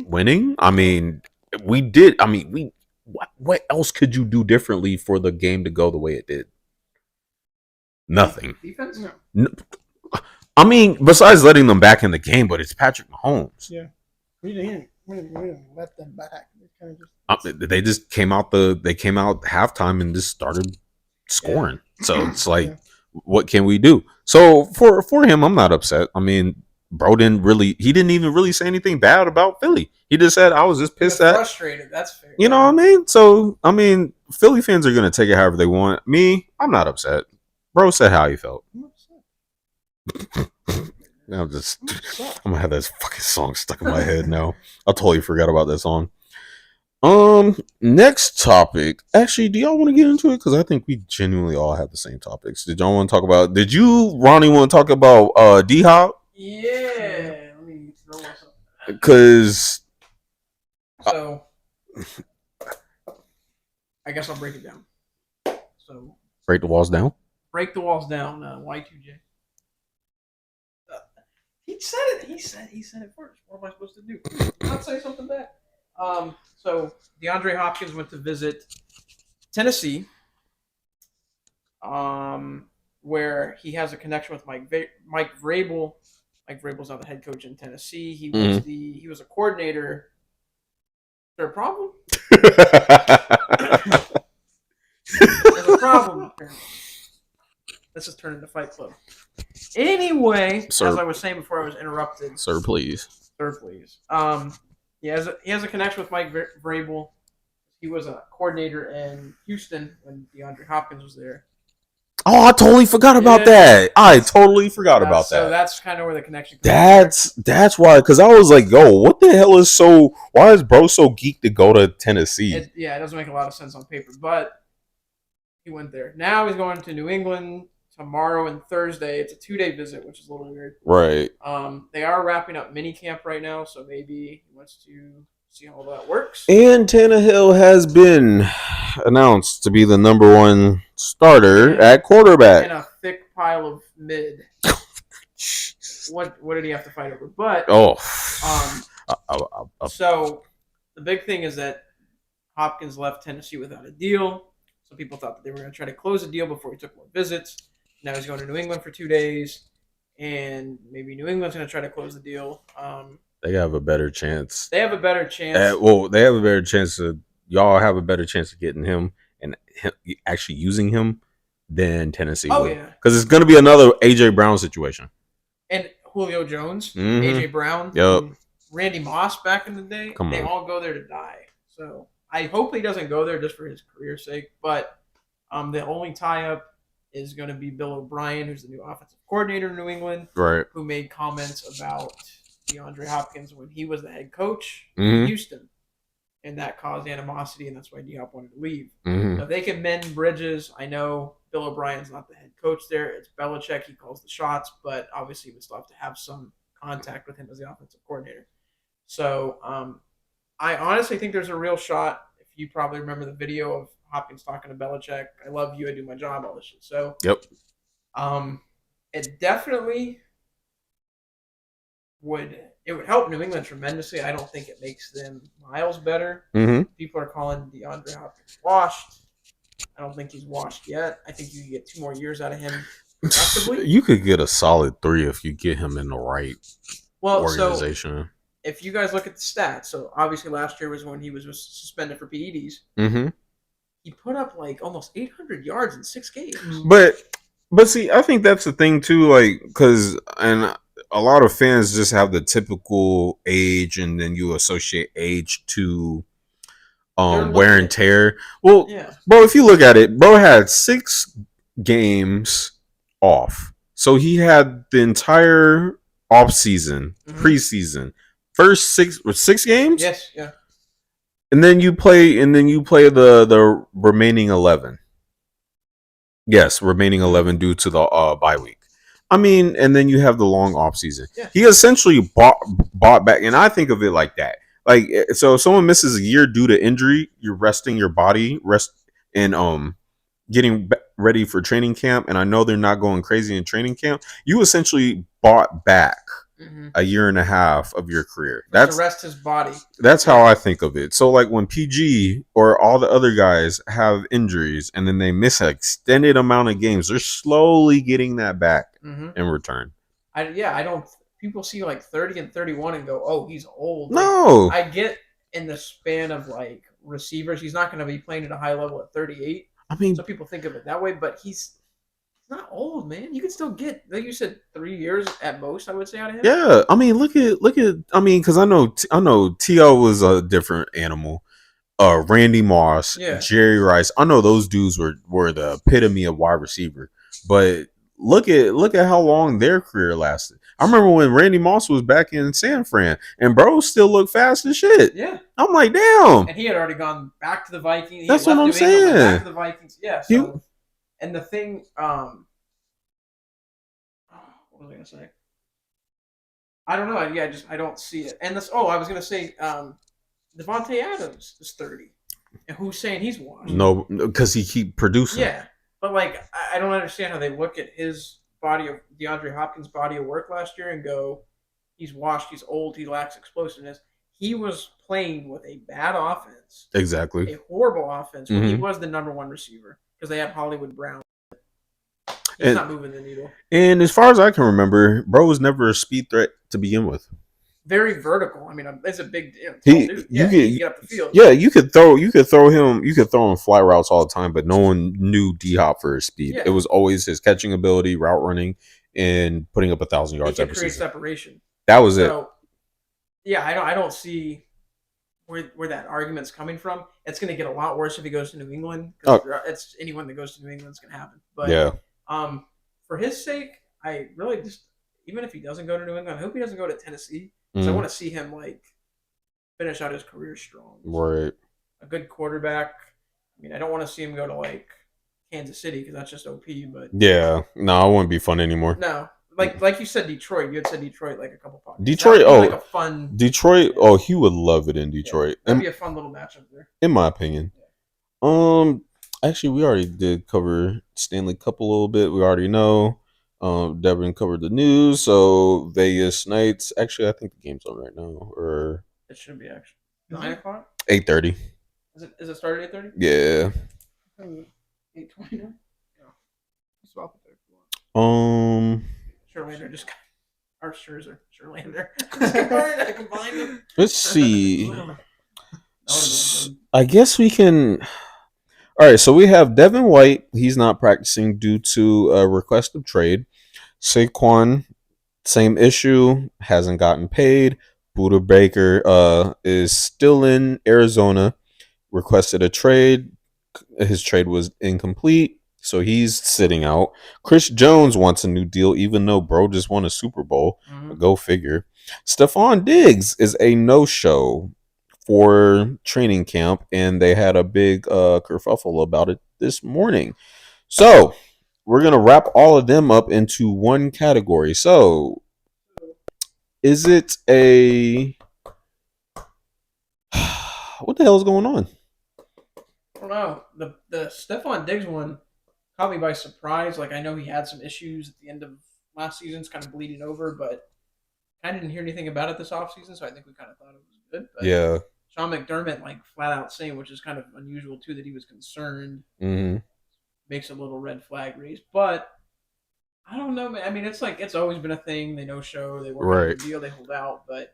Winning. I mean, we did. I mean, what else could you do differently for the game to go the way it did? Nothing. Defense? No. I mean, besides letting them back in the game, but it's Patrick Mahomes. Yeah. We didn't let them back. They just came out halftime and just started scoring. Yeah. So it's like, what can we do? So for him, I'm not upset. I mean, bro he didn't even really say anything bad about Philly. He just said, I was just pissed at. Frustrated. That's fair. You know what I mean? So, I mean, Philly fans are going to take it however they want. Me, I'm not upset. Bro said how he felt. I'm going to have this fucking song stuck in my head now. I totally forgot about that song. Next topic. Actually, do y'all want to get into it? Because I think we genuinely all have the same topics. Did y'all want to talk about? Did you, Ronnie, want to talk about D-Hop? Yeah. Let me throw myself. Because. So, I guess I'll break it down. So. Break the walls down. Break the walls down. Y2J. He said it. He said it first. What am I supposed to do? Not say something back. So DeAndre Hopkins went to visit Tennessee, where he has a connection with Mike Vrabel. Mike Vrabel's now the head coach in Tennessee. He was he was a coordinator. Is there a problem? There's a problem. This is turning into Fight Club. Anyway, sir, as I was saying before I was interrupted. Sir, please. He has a connection with Mike Vrabel. He was a coordinator in Houston when DeAndre Hopkins was there. Oh, I totally forgot about that. I totally forgot about that. So that's kind of where the connection comes from. That's why, because I was like, yo, what the hell why is bro so geeked to go to Tennessee? It doesn't make a lot of sense on paper, but he went there. Now he's going to New England tomorrow and Thursday. It's a 2-day visit, which is a little weird. Right. They are wrapping up mini camp right now, so maybe he wants to see how that works. And Tannehill has been announced to be the number one starter at quarterback. And a thick pile of mid. What did he have to fight over? But so the big thing is that Hopkins left Tennessee without a deal. So people thought that they were going to try to close the deal before he took more visits. Now he's going to New England for 2 days, and maybe New England's going to try to close the deal. They have a better chance. They have a better chance. They have a better chance y'all have a better chance of getting him and actually using him than Tennessee will. Yeah. Because it's going to be another A.J. Brown situation. And Julio Jones, A.J. Brown, Randy Moss back in the day, they all go there to die. So I hope he doesn't go there just for his career's sake. But the only tie-up is going to be Bill O'Brien, who's the new offensive coordinator in New England, right? Who made comments about DeAndre Hopkins when he was the head coach in Houston. And that caused animosity, and that's why D-Hop wanted to leave. So if they can mend bridges, I know Bill O'Brien's not the head coach there. It's Belichick. He calls the shots, but obviously we still have to have some contact with him as the offensive coordinator. So I honestly think there's a real shot. If you probably remember the video of Hopkins talking to Belichick, I love you, I do my job, all this shit. So it definitely would help New England tremendously. I don't think it makes them miles better. People are calling DeAndre Hopkins washed. I don't think he's washed yet. I think you can get 2 more years out of him. You could get a solid 3 if you get him in the right organization. So if you guys look at the stats, so obviously last year was when he was suspended for PEDs. He put up like almost 800 yards in 6 games. But see, I think that's the thing too, like, because a lot of fans just have the typical age, and then you associate age to wear and tear. Well, bro, if you look at it, bro had 6 games off, so he had the entire off season, preseason, first 6 games. Yes, yeah. And then you play the remaining 11. Yes, remaining 11 due to the bye week. I mean, and then you have the long off season. Yeah. He essentially bought back, and I think of it like that. Like, so if someone misses a year due to injury, you're resting your body, and getting ready for training camp. And I know they're not going crazy in training camp. You essentially bought back a year and a half of your career. To rest his body. That's how I think of it. So like when PG or all the other guys have injuries and then they miss an extended amount of games, they're slowly getting that back in return. I don't. People see like 30 and 31 and go, "Oh, he's old." No, like, I get in the span of like receivers, he's not going to be playing at a high level at 38. I mean, so people think of it that way, but he's not old, man. You can still get, like you said, 3 years at most, I would say, out of him. Yeah, I mean, look at. I mean, because I know T.O. was a different animal. Randy Moss, Jerry Rice. I know those dudes were the epitome of wide receiver. But look at how long their career lasted. I remember when Randy Moss was back in San Fran, and bro still looked fast as shit. Yeah, I'm like, damn. And he had already gone back to the Vikings. That's what I'm saying. Back to the Vikings. Yeah. So, and the thing, what was I gonna say? I don't know. Yeah, I don't see it. And this. Oh, I was gonna say, Devontae Adams is 30, and who's saying he's washed? No, because he keep producing. Yeah, but like I don't understand how they look at his body of DeAndre Hopkins' body of work last year and go, he's washed, he's old, he lacks explosiveness. He was playing with a bad offense, exactly, a horrible offense. When he was the number one receiver because they had Hollywood Brown. He's not moving the needle. And as far as I can remember, bro was never a speed threat to begin with. Very vertical. I mean, it's a big deal. He can get up the field. Yeah, you could throw him fly routes all the time, but no one knew D-Hop for his speed. Yeah. It was always his catching ability, route running, and putting up 1,000 yards every season. Separation. That was it. Yeah, I don't see where that argument's coming from. It's going to get a lot worse if he goes to New England. It's anyone that goes to New England's going to happen. But yeah. For his sake, I really just, even if he doesn't go to New England, I hope he doesn't go to Tennessee. Because I want to see him like finish out his career strong. Right. A good quarterback. I mean, I don't want to see him go to like Kansas City because that's just OP. But yeah, no, it wouldn't be fun anymore. No, like you said, Detroit. You had said Detroit like a couple podcasts. Detroit, like a fun. Detroit, oh, he would love it in Detroit. Yeah, that'd be a fun little matchup there, in my opinion. Yeah. Actually, we already did cover Stanley Cup a little bit. We already know. Devin covered the news, so Vegas Knights. Actually, I think the game's on right now, or it should be actually 9:00. 8:30. Is it started at 8:30? Yeah. 8:20 now. Yeah. Swap it there. Sherlander just got our Scherzer. I combined them. Let's see. I guess we can. All right, so we have Devin White. He's not practicing due to a request of trade. Saquon, same issue, hasn't gotten paid. Buda Baker is still in Arizona, requested a trade. His trade was incomplete, so he's sitting out. Chris Jones wants a new deal, even though bro just won a Super Bowl. Go figure. Stephon Diggs is a no-show for training camp, and they had a big kerfuffle about it this morning. So we're gonna wrap all of them up into one category. So is it a what the hell is going on? I don't know. The Stephon Diggs one caught me by surprise. Like, I know he had some issues at the end of last season, it's kind of bleeding over, but I didn't hear anything about it this offseason, so I think we kind of thought it was good. But yeah. Sean McDermott, like, flat out saying, which is kind of unusual too, that he was concerned. Makes a little red flag raised, but I don't know, man. I mean, it's like it's always been a thing. They no show, they work out the deal, they hold out, but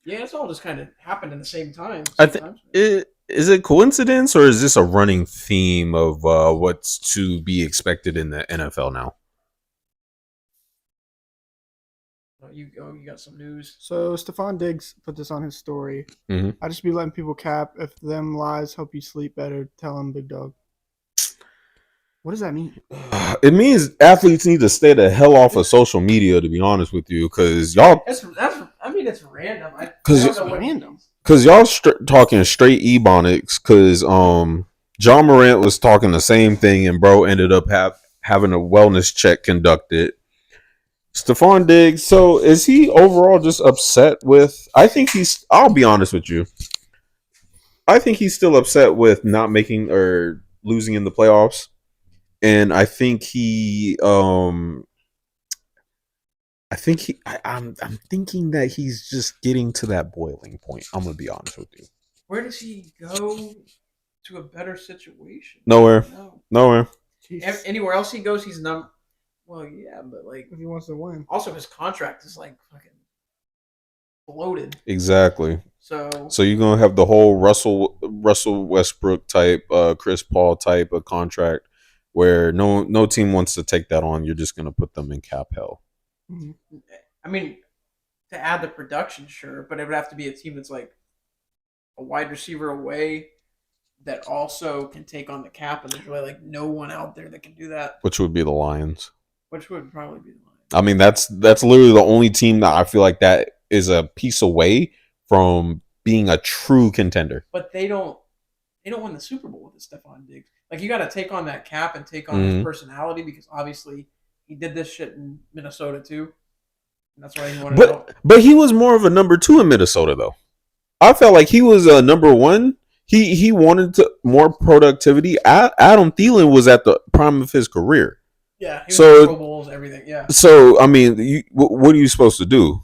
yeah, it's all just kind of happened in the same time. I think is it coincidence or is this a running theme of what's to be expected in the NFL now? You got some news. So Stephon Diggs put this on his story. I just be letting people cap. If them lies help you sleep better, tell them, big dog. What does that mean? It means athletes need to stay the hell off of social media, to be honest with you, because y'all. It's random. Because y'all talking straight ebonics. Because John Morant was talking the same thing, and bro ended up having a wellness check conducted. Stephon Diggs. So is he overall just upset with? I think he's. I'll be honest with you. I think he's still upset with not making or losing in the playoffs. And I think he, I think I'm thinking that he's just getting to that boiling point. I'm gonna be honest with you. Where does he go to a better situation? Nowhere. No. Nowhere. Anywhere else he goes, he's Well, yeah, but like If he wants to win. also his contract is like fucking bloated. Exactly. So you're gonna have the whole Russell Westbrook type, Chris Paul type of contract where no team wants to take that on. You're just gonna put them in cap hell. Mhm. I mean, to add the production, sure, but it would have to be a team that's like a wide receiver away that also can take on the cap, and there's really like no one out there that can do that. Which would be the Lions. Which would probably be the Lions. I mean, that's literally the only team that I feel like that is a piece away from being a true contender. But they don't win the Super Bowl with Stephon Diggs. Like you got to take on that cap and take on his personality because obviously he did this shit in Minnesota too, and that's why he wanted out. But he was more of a number 2 in Minnesota though. I felt like he was a number 1. He wanted more productivity. Adam Thielen was at the prime of his career. Yeah, he was in Pro Bowls, everything. Yeah. So I mean, what are you supposed to do?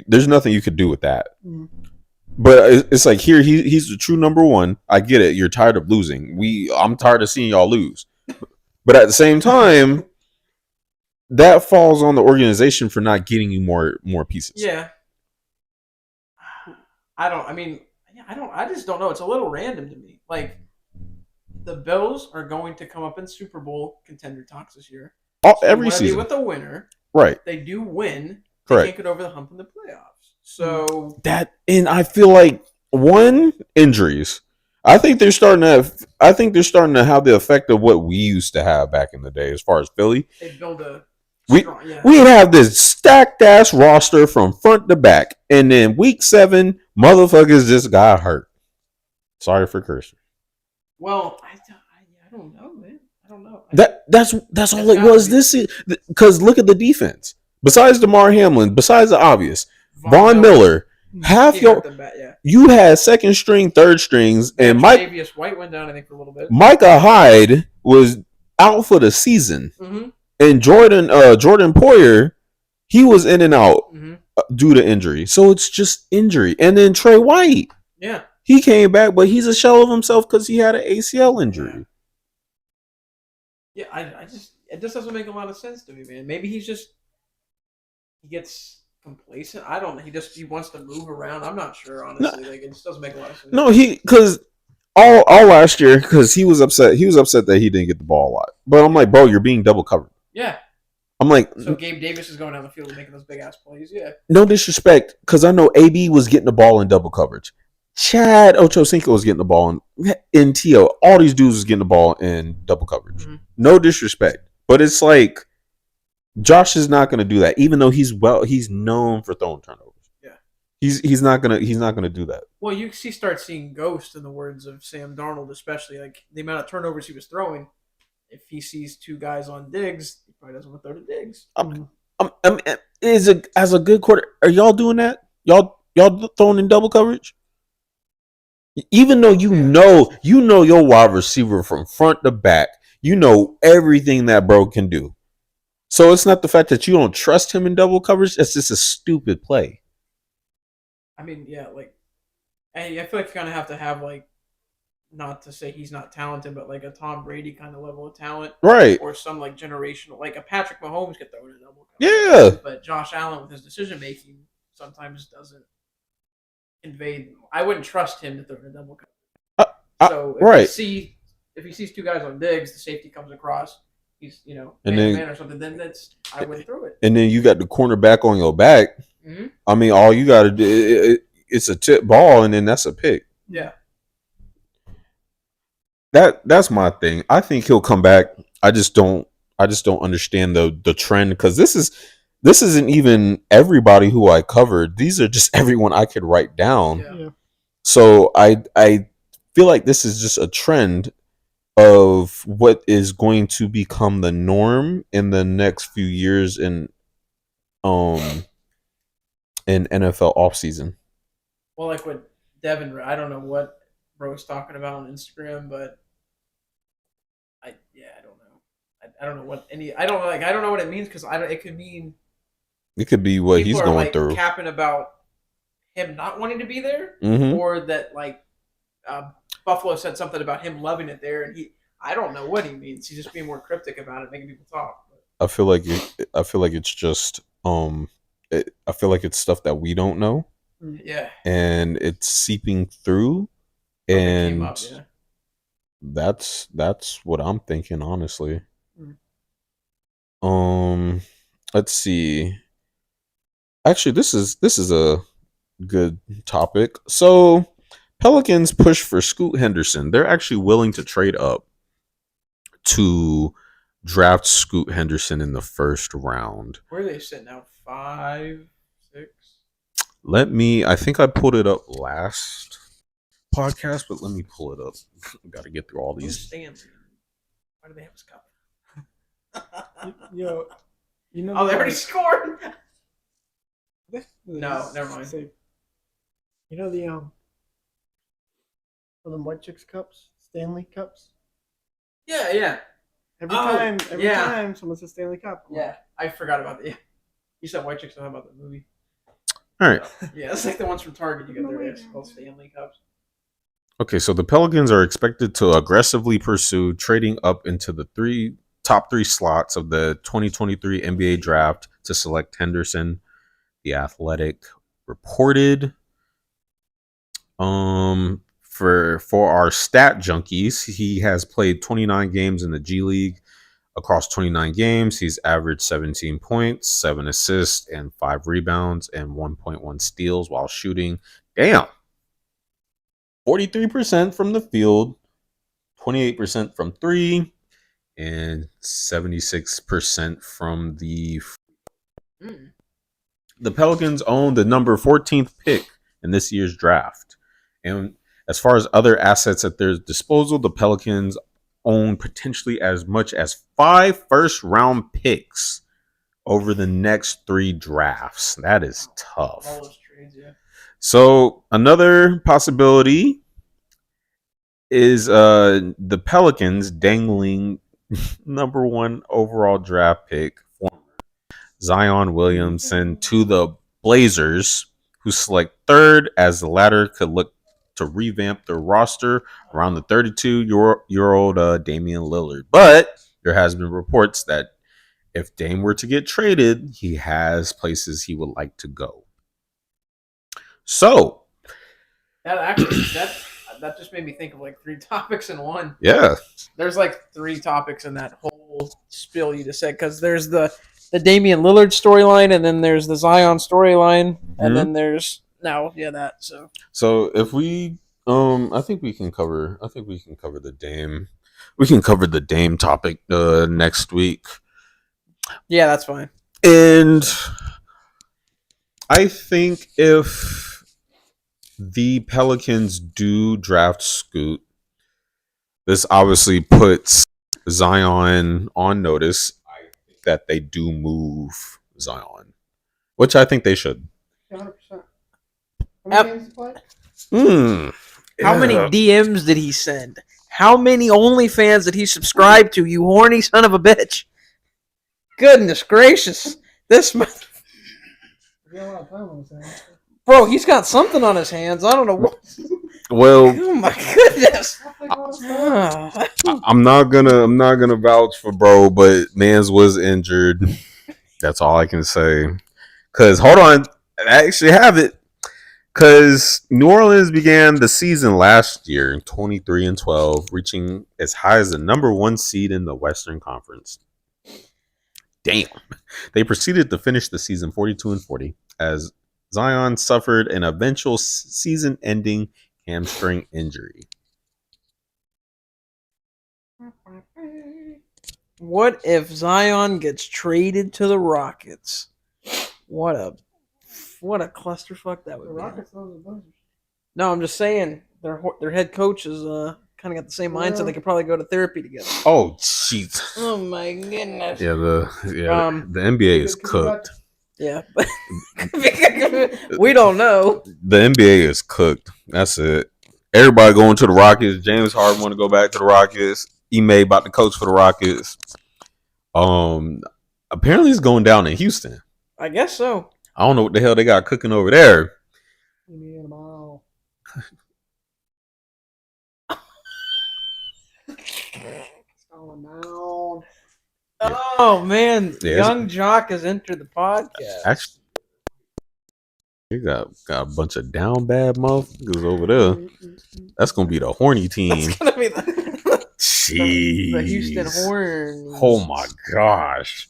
There's nothing you could do with that. Mm-hmm. But it's like here he's the true number 1. I get it. You're tired of losing. I'm tired of seeing y'all lose. But at the same time, that falls on the organization for not getting you more pieces. Yeah. I just don't know. It's a little random to me. Like the Bills are going to come up in Super Bowl contender talks this year. Every season with the winner. Right. They do win. Correct. They can't get over the hump in the playoffs. So and I feel like injuries. I think they're starting to have the effect of what we used to have back in the day as far as Philly. They build a we'd have this stacked ass roster from front to back, and then week 7, motherfuckers just got hurt. Sorry for cursing. Well, I don't know, man. I don't know. That's all it was this year. Because look at the defense. Besides DeMar Hamlin, besides the obvious, Von Miller, you had second string, third strings, and Davius White went down, I think, for a little bit. Micah Hyde was out for the season. Mm-hmm. And Jordan Poyer, he was in and out due to injury. So it's just injury. And then Trey White. Yeah. He came back, but he's a shell of himself because he had an ACL injury. Yeah, it just doesn't make a lot of sense to me, man. Maybe he gets complacent. I don't know. He wants to move around. I'm not sure, honestly. Like it just doesn't make a lot of sense. No, because all last year, because he was upset that he didn't get the ball a lot. But I'm like, bro, you're being double covered. Yeah. I'm like, so Gabe Davis is going down the field and making those big ass plays. Yeah. No disrespect, because I know AB was getting the ball in double coverage. Chad Ochocinco was getting the ball in TO. All these dudes was getting the ball in double coverage. Mm-hmm. No disrespect, but it's like Josh is not going to do that, even though he's known for throwing turnovers. Yeah. He's not gonna do that. Well, you start seeing ghosts in the words of Sam Darnold, especially like the amount of turnovers he was throwing. If he sees 2 guys on Diggs, he probably doesn't want to throw to Diggs. As a good quarter, are y'all doing that? Y'all throwing in double coverage? Even though you know your wide receiver from front to back, you know everything that bro can do. So it's not the fact that you don't trust him in double coverage. It's just a stupid play. I mean, yeah, like, I feel like you kind of have to have like, not to say he's not talented, but like a Tom Brady kind of level of talent, right? Or some like generational, like a Patrick Mahomes could throw in a double coverage. Yeah, but Josh Allen with his decision making sometimes doesn't convey. I wouldn't trust him to throw in a double coverage. So if he sees 2 guys on Diggs, the safety comes across. He's man or something. Then I wouldn't throw it. And then you got the cornerback on your back. Mm-hmm. I mean, all you got to do it's a tip ball, and then that's a pick. Yeah. That's my thing. I think he'll come back. I just don't understand the trend, because this isn't even everybody who I covered. These are just everyone I could write down. Yeah. So I feel like this is just a trend of what is going to become the norm in the next few years in NFL offseason. Well, like what Devin, I don't know what bro's talking about on Instagram, but I don't know. I don't know what I don't know what it means, because it could mean It could be what people he's are going like through. capping about him not wanting to be there, Mhm. or that like Buffalo said something about him loving it there, and I don't know what he means. He's just being more cryptic about it, making people talk. I feel like it's just I feel like it's stuff that we don't know, Yeah, and it's seeping through, something came and up. Yeah. that's what I'm thinking, honestly. Mm. Let's see. Actually, this is a good topic. So, Pelicans push for Scoot Henderson. They're actually willing to trade up to draft Scoot Henderson in the first round. Where are they sitting now? 5, 6. I think I pulled it up last podcast, but let me pull it up. Got to get through all Who's these. Stanley? Why do they have his cup? Yo, you know. Oh, they already scored. No, never mind. You know the for the White Chicks Cups, Stanley Cups. Yeah. Every yeah. time someone says Stanley Cup. Yeah, I forgot about that. You said White Chicks. I thought about the movie. All right. Yeah, it's like the ones from Target. You got there. It's called Stanley Cups. Okay, so the Pelicans are expected to aggressively pursue trading up into the top three slots of the 2023 NBA draft to select Henderson. The Athletic reported. For our stat junkies, he has played 29 games in the G League. Across 29 games, he's averaged 17 points, 7 assists, and 5 rebounds, and 1.1 steals while shooting. 43% from the field, 28% from 3, and 76% from the. The Pelicans own the number 14th pick in this year's draft. And as far as other assets at their disposal, the Pelicans own potentially as much as 5 first-round picks over the next 3 drafts. That is tough. All those trades, yeah. So another possibility is the Pelicans dangling number 1 overall draft pick Zion Williamson to the Blazers, who select 3rd, as the latter could look to revamp their roster around the 32-year-old Damian Lillard. But there has been reports that if Dame were to get traded, he has places he would like to go. So That just made me think of like 3 topics in one. yeah, There's like 3 topics in that whole spill you just said, because there's the Damian Lillard storyline, and then there's the Zion storyline, and then there's that. So if we I think we can cover the Dame. We can cover the Dame topic next week. Yeah, that's fine. And I think if the Pelicans do draft Scoot, this obviously puts Zion on notice. I think that they do move Zion, which I think they should. 100%. How many games to play? How many DMs did he send? How many OnlyFans did he subscribe to, you horny son of a bitch? Goodness gracious. This bro, he's got something on his hands. I don't know what. Well, oh my goodness. I'm not gonna vouch for bro, but Mans was injured. That's all I can say. Cause hold on, I actually have it. Cause New Orleans began the season last year, 23-12, reaching as high as the number 1 seed in the Western Conference. Damn. They proceeded to finish the season 42-40 as Zion suffered an eventual season-ending hamstring injury. What if Zion gets traded to the Rockets? What a clusterfuck that would be. Rockets love the Blazers. No, I'm just saying their head coach is kind of got the same mindset. They could probably go to therapy together. Oh, jeez. Oh my goodness. Yeah, the NBA is cooked. Yeah, but we don't know. The NBA is cooked. That's it. Everybody going to the Rockets. James Harden want to go back to the Rockets. Ime about to coach for the Rockets. Apparently it's going down in Houston. I guess so. I don't know what the hell they got cooking over there. It's going down. Oh man, Yeah, young Jock has entered the podcast. Actually, you got a bunch of down bad motherfuckers over there. That's gonna be the horny team. That's gonna be the Jeez. Houston Horns. Oh my gosh.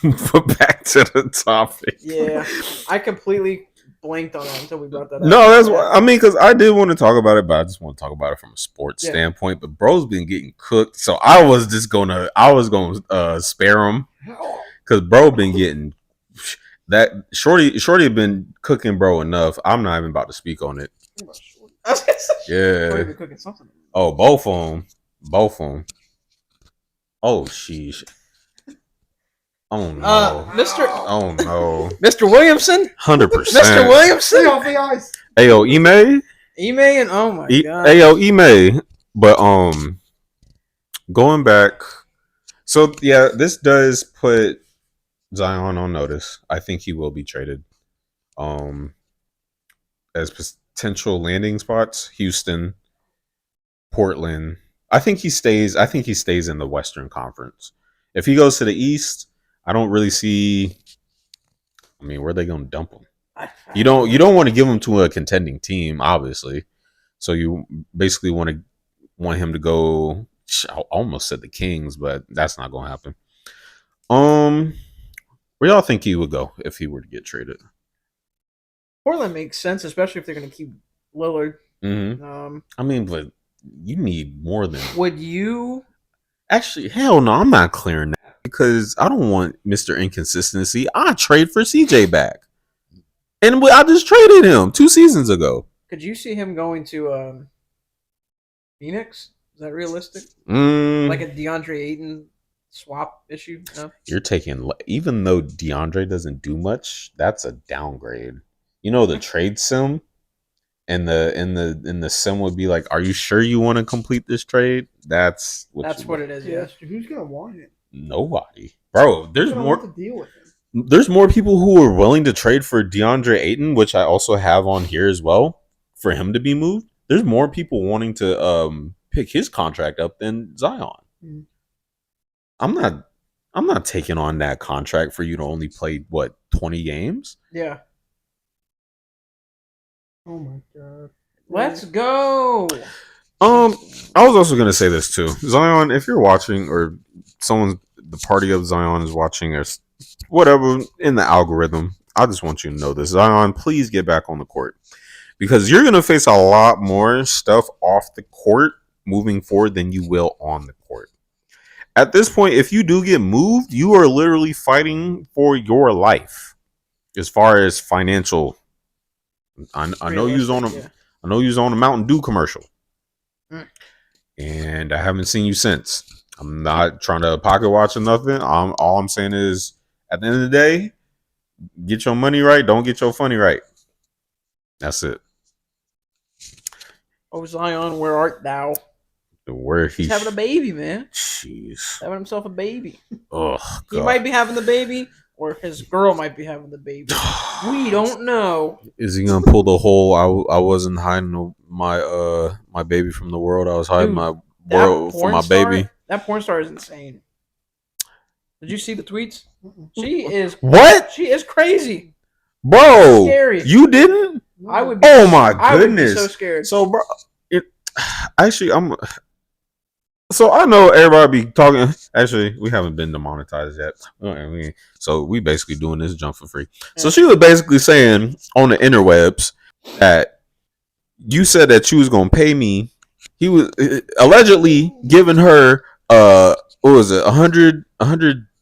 But back to the topic. Yeah, I completely blanked on that until we brought that up. No, that's why. I mean, because I did want to talk about it, but I just want to talk about it from a sports standpoint. But bro's been getting cooked, so I was gonna spare him because bro been getting that shorty had been cooking bro enough. I'm not even about to speak on it. Yeah. Cooking something. Oh, both of them. Oh, sheesh. Oh no. Oh no. Mr. Williamson? 100%. Mr. Williamson? Ayo, Ime? Ime and oh my god. Ayo, Ime. But going back. So yeah, this does put Zion on notice. I think he will be traded. As potential landing spots, Houston, Portland. I think he stays in the Western Conference. If he goes to the East, I don't really see. I mean, where are they going to dump him? You don't want to give him to a contending team, obviously. So you basically want him to go. I almost said the Kings, but that's not going to happen. Where y'all think he would go if he were to get traded? Portland makes sense, especially if they're going to keep Lillard. Mm-hmm. I mean, but you need more than. Would you? Actually, hell no, I'm not clearing that because I don't want Mr. Inconsistency. I trade for CJ back. And I just traded him 2 seasons ago. Could you see him going to Phoenix? Is that realistic? Like a DeAndre Ayton swap issue? No? You're taking, even though DeAndre doesn't do much, that's a downgrade. You know, the trade sim and the sim would be like, are you sure you want to complete this trade? That's what it is. Yeah. Who's gonna want it? Nobody, bro. There's more to deal with it. There's more people who are willing to trade for DeAndre Ayton, which I also have on here as well, for him to be moved. There's more people wanting to pick his contract up than Zion. Mm. I'm not taking on that contract for you to only play 20 games? Yeah. Oh my god. Let's go. I was also gonna say this too. Zion, if you're watching or the party of Zion is watching or whatever in the algorithm, I just want you to know this. Zion, please get back on the court. Because you're gonna face a lot more stuff off the court moving forward than you will on the court. At this point, if you do get moved, you are literally fighting for your life as far as financial. I know you was on a Mountain Dew commercial, and I haven't seen you since. I'm not trying to pocket watch or nothing. All I'm saying is, at the end of the day, get your money right. Don't get your funny right. That's it. Oh Zion, where art thou? Where he's having a baby, man. Jeez, having himself a baby. Oh, he might be having the baby. Or his girl might be having the baby. We don't know. Is he gonna pull the whole? I wasn't hiding my baby from the world. I was hiding my world from my baby. That porn star is insane. Did you see the tweets? She is what? She is crazy, bro. Scary. You didn't? I would. Be, oh my goodness! I would be so scared. So, bro, So I know everybody be talking. Actually, we haven't been demonetized yet. So we basically doing this jump for free. Yeah. So she was basically saying on the interwebs that you said that you was gonna pay me. He was allegedly giving her what was it, $100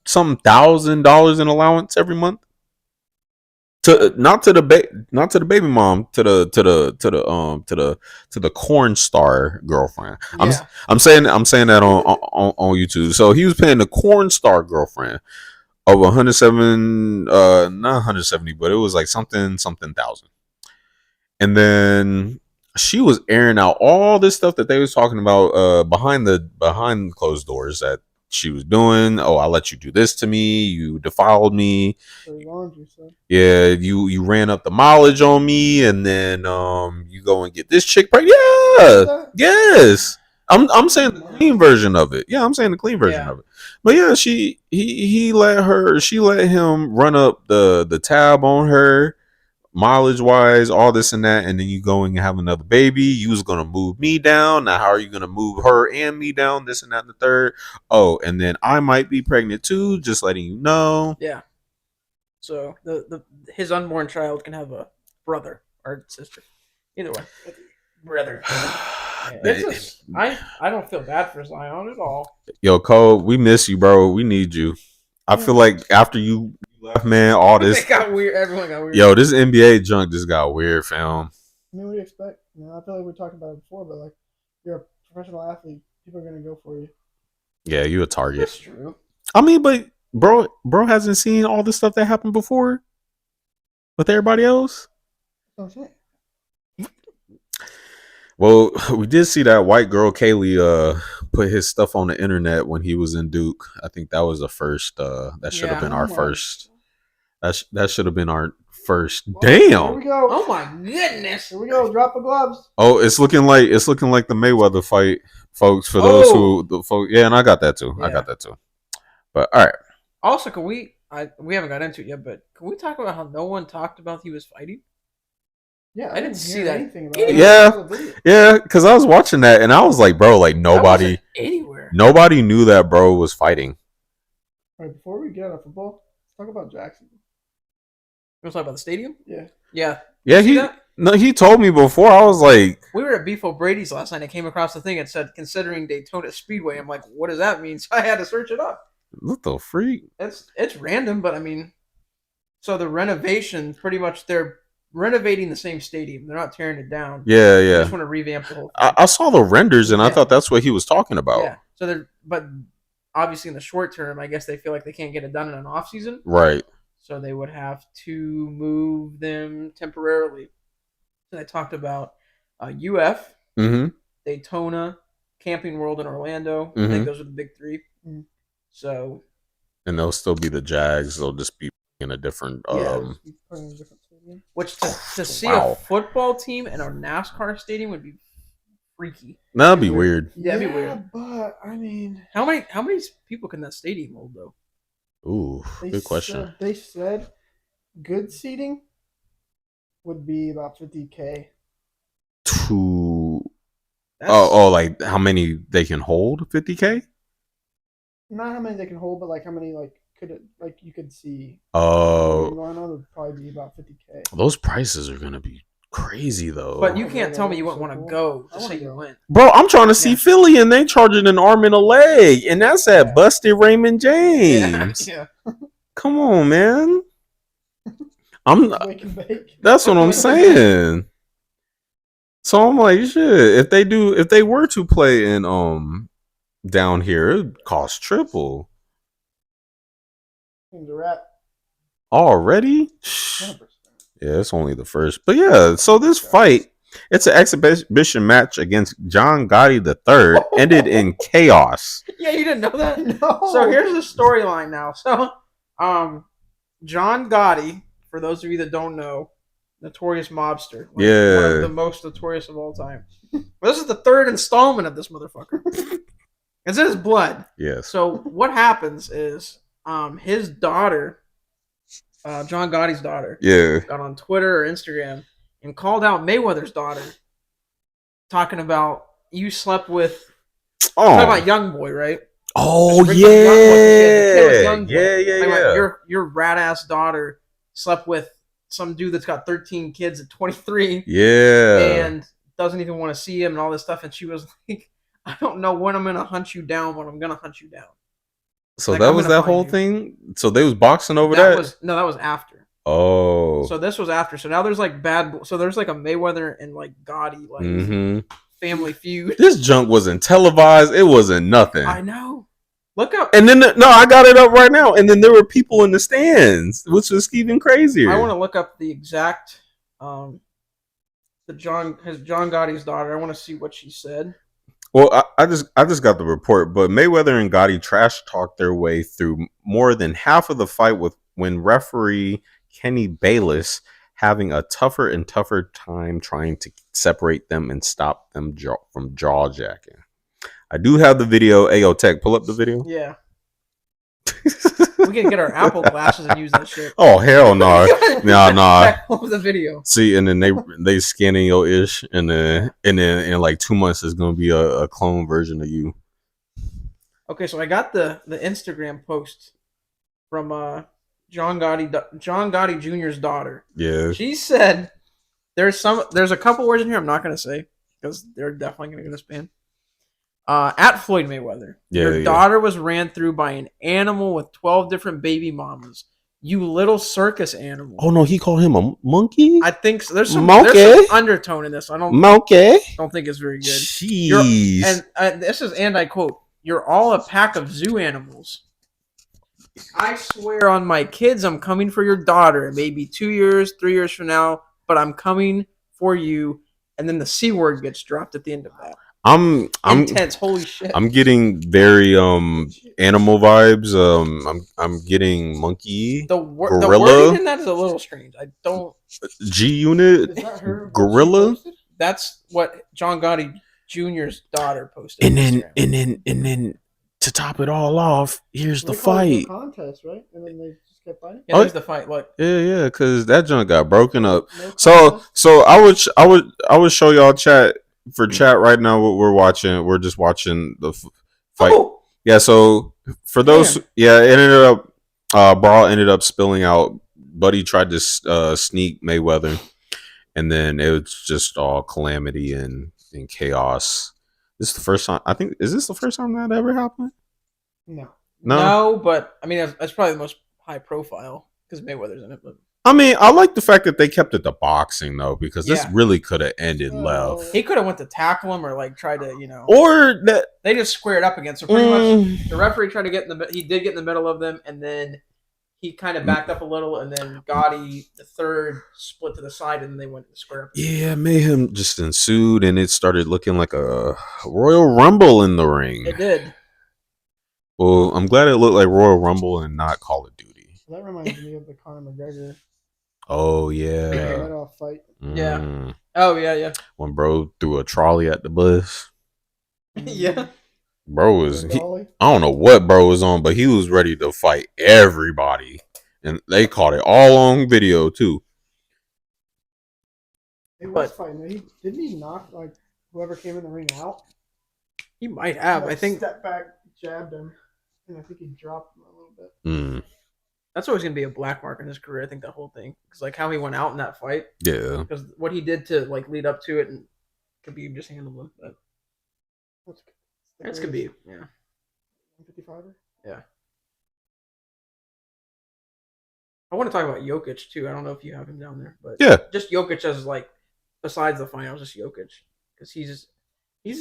some $1,000 in allowance every month. Not to the baby mom, to the corn star girlfriend. Yeah. I'm saying that on YouTube. So he was paying the corn star girlfriend of 107, not 170, but it was like something thousand. And then she was airing out all this stuff that they was talking about behind closed doors that she was doing. Oh, I let you do this to me. You defiled me. Dirty laundry, so. Yeah, you ran up the mileage on me, and then you go and get this chick pregnant. Yeah, yes. I'm saying the clean version of it. Yeah, I'm saying the clean version of it. But yeah, he let him run up the tab on her, mileage wise, all this and that, and then you go and have another baby. You was gonna move me down. Now how are you gonna move her and me down? This and that and the third. Oh, and then I might be pregnant too. Just letting you know. Yeah. So his unborn child can have a brother or sister. Either way, brother. I don't feel bad for Zion at all. Yo, Cole, we miss you, bro. We need you. I feel like after you left, man, all this it got weird. Everyone got weird. Yo, this NBA junk just got weird, fam. I mean, what do you expect? You know, I feel like we talked about it before, but like, you're a professional athlete. People are gonna go for you. Yeah, you a target. That's true. I mean, but bro hasn't seen all the stuff that happened before with everybody else. Okay. Well, we did see that white girl Kaylee put his stuff on the internet when he was in Duke. I think that was the first. That should have been our first. That should have been our first. Well, damn. Here we go. Oh my goodness. Here we go. Drop the gloves. Oh, it's looking like the Mayweather fight, folks. For those who the folks, yeah, and I got that too. Yeah. I got that too. But all right. Also, can we? We haven't got into it yet, but can we talk about how no one talked about he was fighting? Yeah, I didn't see hear that anything about it. Yeah, because I was watching that and I was like, bro, like nobody anywhere. Nobody knew that bro was fighting. All right, before we get out of football, let's talk about Jackson. You want to talk about the stadium? Yeah. Yeah. Yeah, he told me before. I was like, we were at Beef O'Brady's last night. I came across the thing and said, considering Daytona Speedway. I'm like, what does that mean? So I had to search it up. what the freak? It's random, but I mean, so the renovation, pretty much they're renovating the same stadium. They're not tearing it down. Yeah. They just want to revamp the whole thing. I saw the renders and I thought that's what he was talking about. Yeah. So but obviously in the short term, I guess they feel like they can't get it done in an off season. Right. So they would have to move them temporarily. So they talked about UF, Daytona, Camping World in Orlando. I think those are the big three. So, and they'll still be the Jags. They'll just be in a different. Which to see a football team in a NASCAR stadium would be freaky. That'd be weird. Yeah, that'd be weird. But I mean, how many people can that stadium hold though? Ooh, good question. They said good seating would be about 50K. Like how many they can hold? 50K? Not how many they can hold, but like how many you could see. Oh, I know would probably be about 50K. Those prices are gonna be crazy though. But you can't tell me you wouldn't want to go to say you went. Bro, I'm trying to see Philly and they charging an arm and a leg, and that's at busted Raymond James. Yeah. Come on, man. That's what I'm saying. So I'm like, shit. If they were to play in down here, it'd cost triple. Things a wrap. Already? 100%. Yeah, it's only the first. But yeah, so this fight, it's an exhibition match against John Gotti III, ended in chaos. Yeah, you didn't know that? No. So here's the storyline now. So, John Gotti, for those of you that don't know, notorious mobster. One of the most notorious of all time. Well, this is the third installment of this motherfucker. It's in his blood. Yes. So what happens is his daughter, John Gotti's daughter, got on Twitter or Instagram and called out Mayweather's daughter, talking about you slept with talking about Young Boy, right? Oh yeah. Yeah. Your rat ass daughter slept with some dude that's got 13 kids at 23. Yeah. And doesn't even want to see him and all this stuff. And she was like, I don't know when I'm gonna hunt you down, but I'm gonna hunt you down. So like, that was that whole thing. So they was boxing over that. That was after. Oh. So this was after. So now there's like So there's like a Mayweather and like Gotti family feud. This junk wasn't televised. It wasn't nothing. I know. Look up. And then I got it up right now. And then there were people in the stands, which was even crazier. I want to look up the exact John Gotti's daughter. I want to see what she said. Well, I just got the report, but Mayweather and Gotti trash talked their way through more than half of the fight with when referee Kenny Bayless having a tougher and tougher time trying to separate them and stop them from jaw jacking. I do have the video. Ayo Tech, pull up the video. Yeah. We can get our Apple glasses and use that shit. Oh hell no, nah. What was the video? See, and then they scanning your ish, and then in like 2 months it's gonna be a clone version of you. Okay, so I got the Instagram post from John Gotti Jr.'s daughter. Yeah, She said there's a couple words in here I'm not gonna say because they're definitely gonna get us banned. At Floyd Mayweather, your daughter was ran through by an animal with 12 different baby mamas. You little circus animal. Oh no, he called him a monkey. I think so. There's some undertone in this. I don't think it's very good. Jeez. And this is, and I quote, "You're all a pack of zoo animals. I swear on my kids, I'm coming for your daughter. Maybe 2 years, 3 years from now, but I'm coming for you." And then the C word gets dropped at the end of that. I'm intense. Holy shit! I'm getting very animal vibes. I'm getting monkey. The gorilla. wording in that is a little strange. I don't. G Unit. Gorilla. That's what John Gotti Jr.'s daughter posted. And then to top it all off, here's the fight. Contest, right? And then they just kept fighting. Yeah, there's the fight. Look. Yeah, because that junk got broken up. So I would show y'all chat right now. What we're watching, we're just watching the fight. Oh! Yeah. So for those, it ended up brawl ended up spilling out. Buddy tried to sneak Mayweather, and then it was just all calamity and chaos. This is the first time. I think, is this the first time that ever happened? No, but I mean that's probably the most high profile because Mayweather's in it. But I mean, I like the fact that they kept it to boxing though, because this really could have ended left. He could have went to tackle him or like tried to, or that they just squared up against. So pretty much, the referee tried to get in the. He did get in the middle of them, and then he kind of backed up a little, and then Gotti the third split to the side, and then they went to square up. Yeah, mayhem just ensued, and it started looking like a Royal Rumble in the ring. It did. Well, I'm glad it looked like Royal Rumble and not Call of Duty. That reminds me of the Conor McGregor. Oh yeah. Right-off fight. Yeah. Oh yeah. When bro threw a trolley at the bus. Yeah. Bro was. I don't know what bro was on, but he was ready to fight everybody, and they caught it all on video too. He was fighting. Didn't he knock like whoever came in the ring out? He might have. I think step back, jabbed him, and I think he dropped him a little bit. That's always going to be a black mark in his career. I think that whole thing, because like how he went out in that fight. Yeah. Because what he did to like lead up to it, and Khabib just handled him. But that's Khabib. Yeah. 155er. Yeah. I want to talk about Jokic too. I don't know if you have him down there, but just Jokic as like besides the finals, just Jokic because he's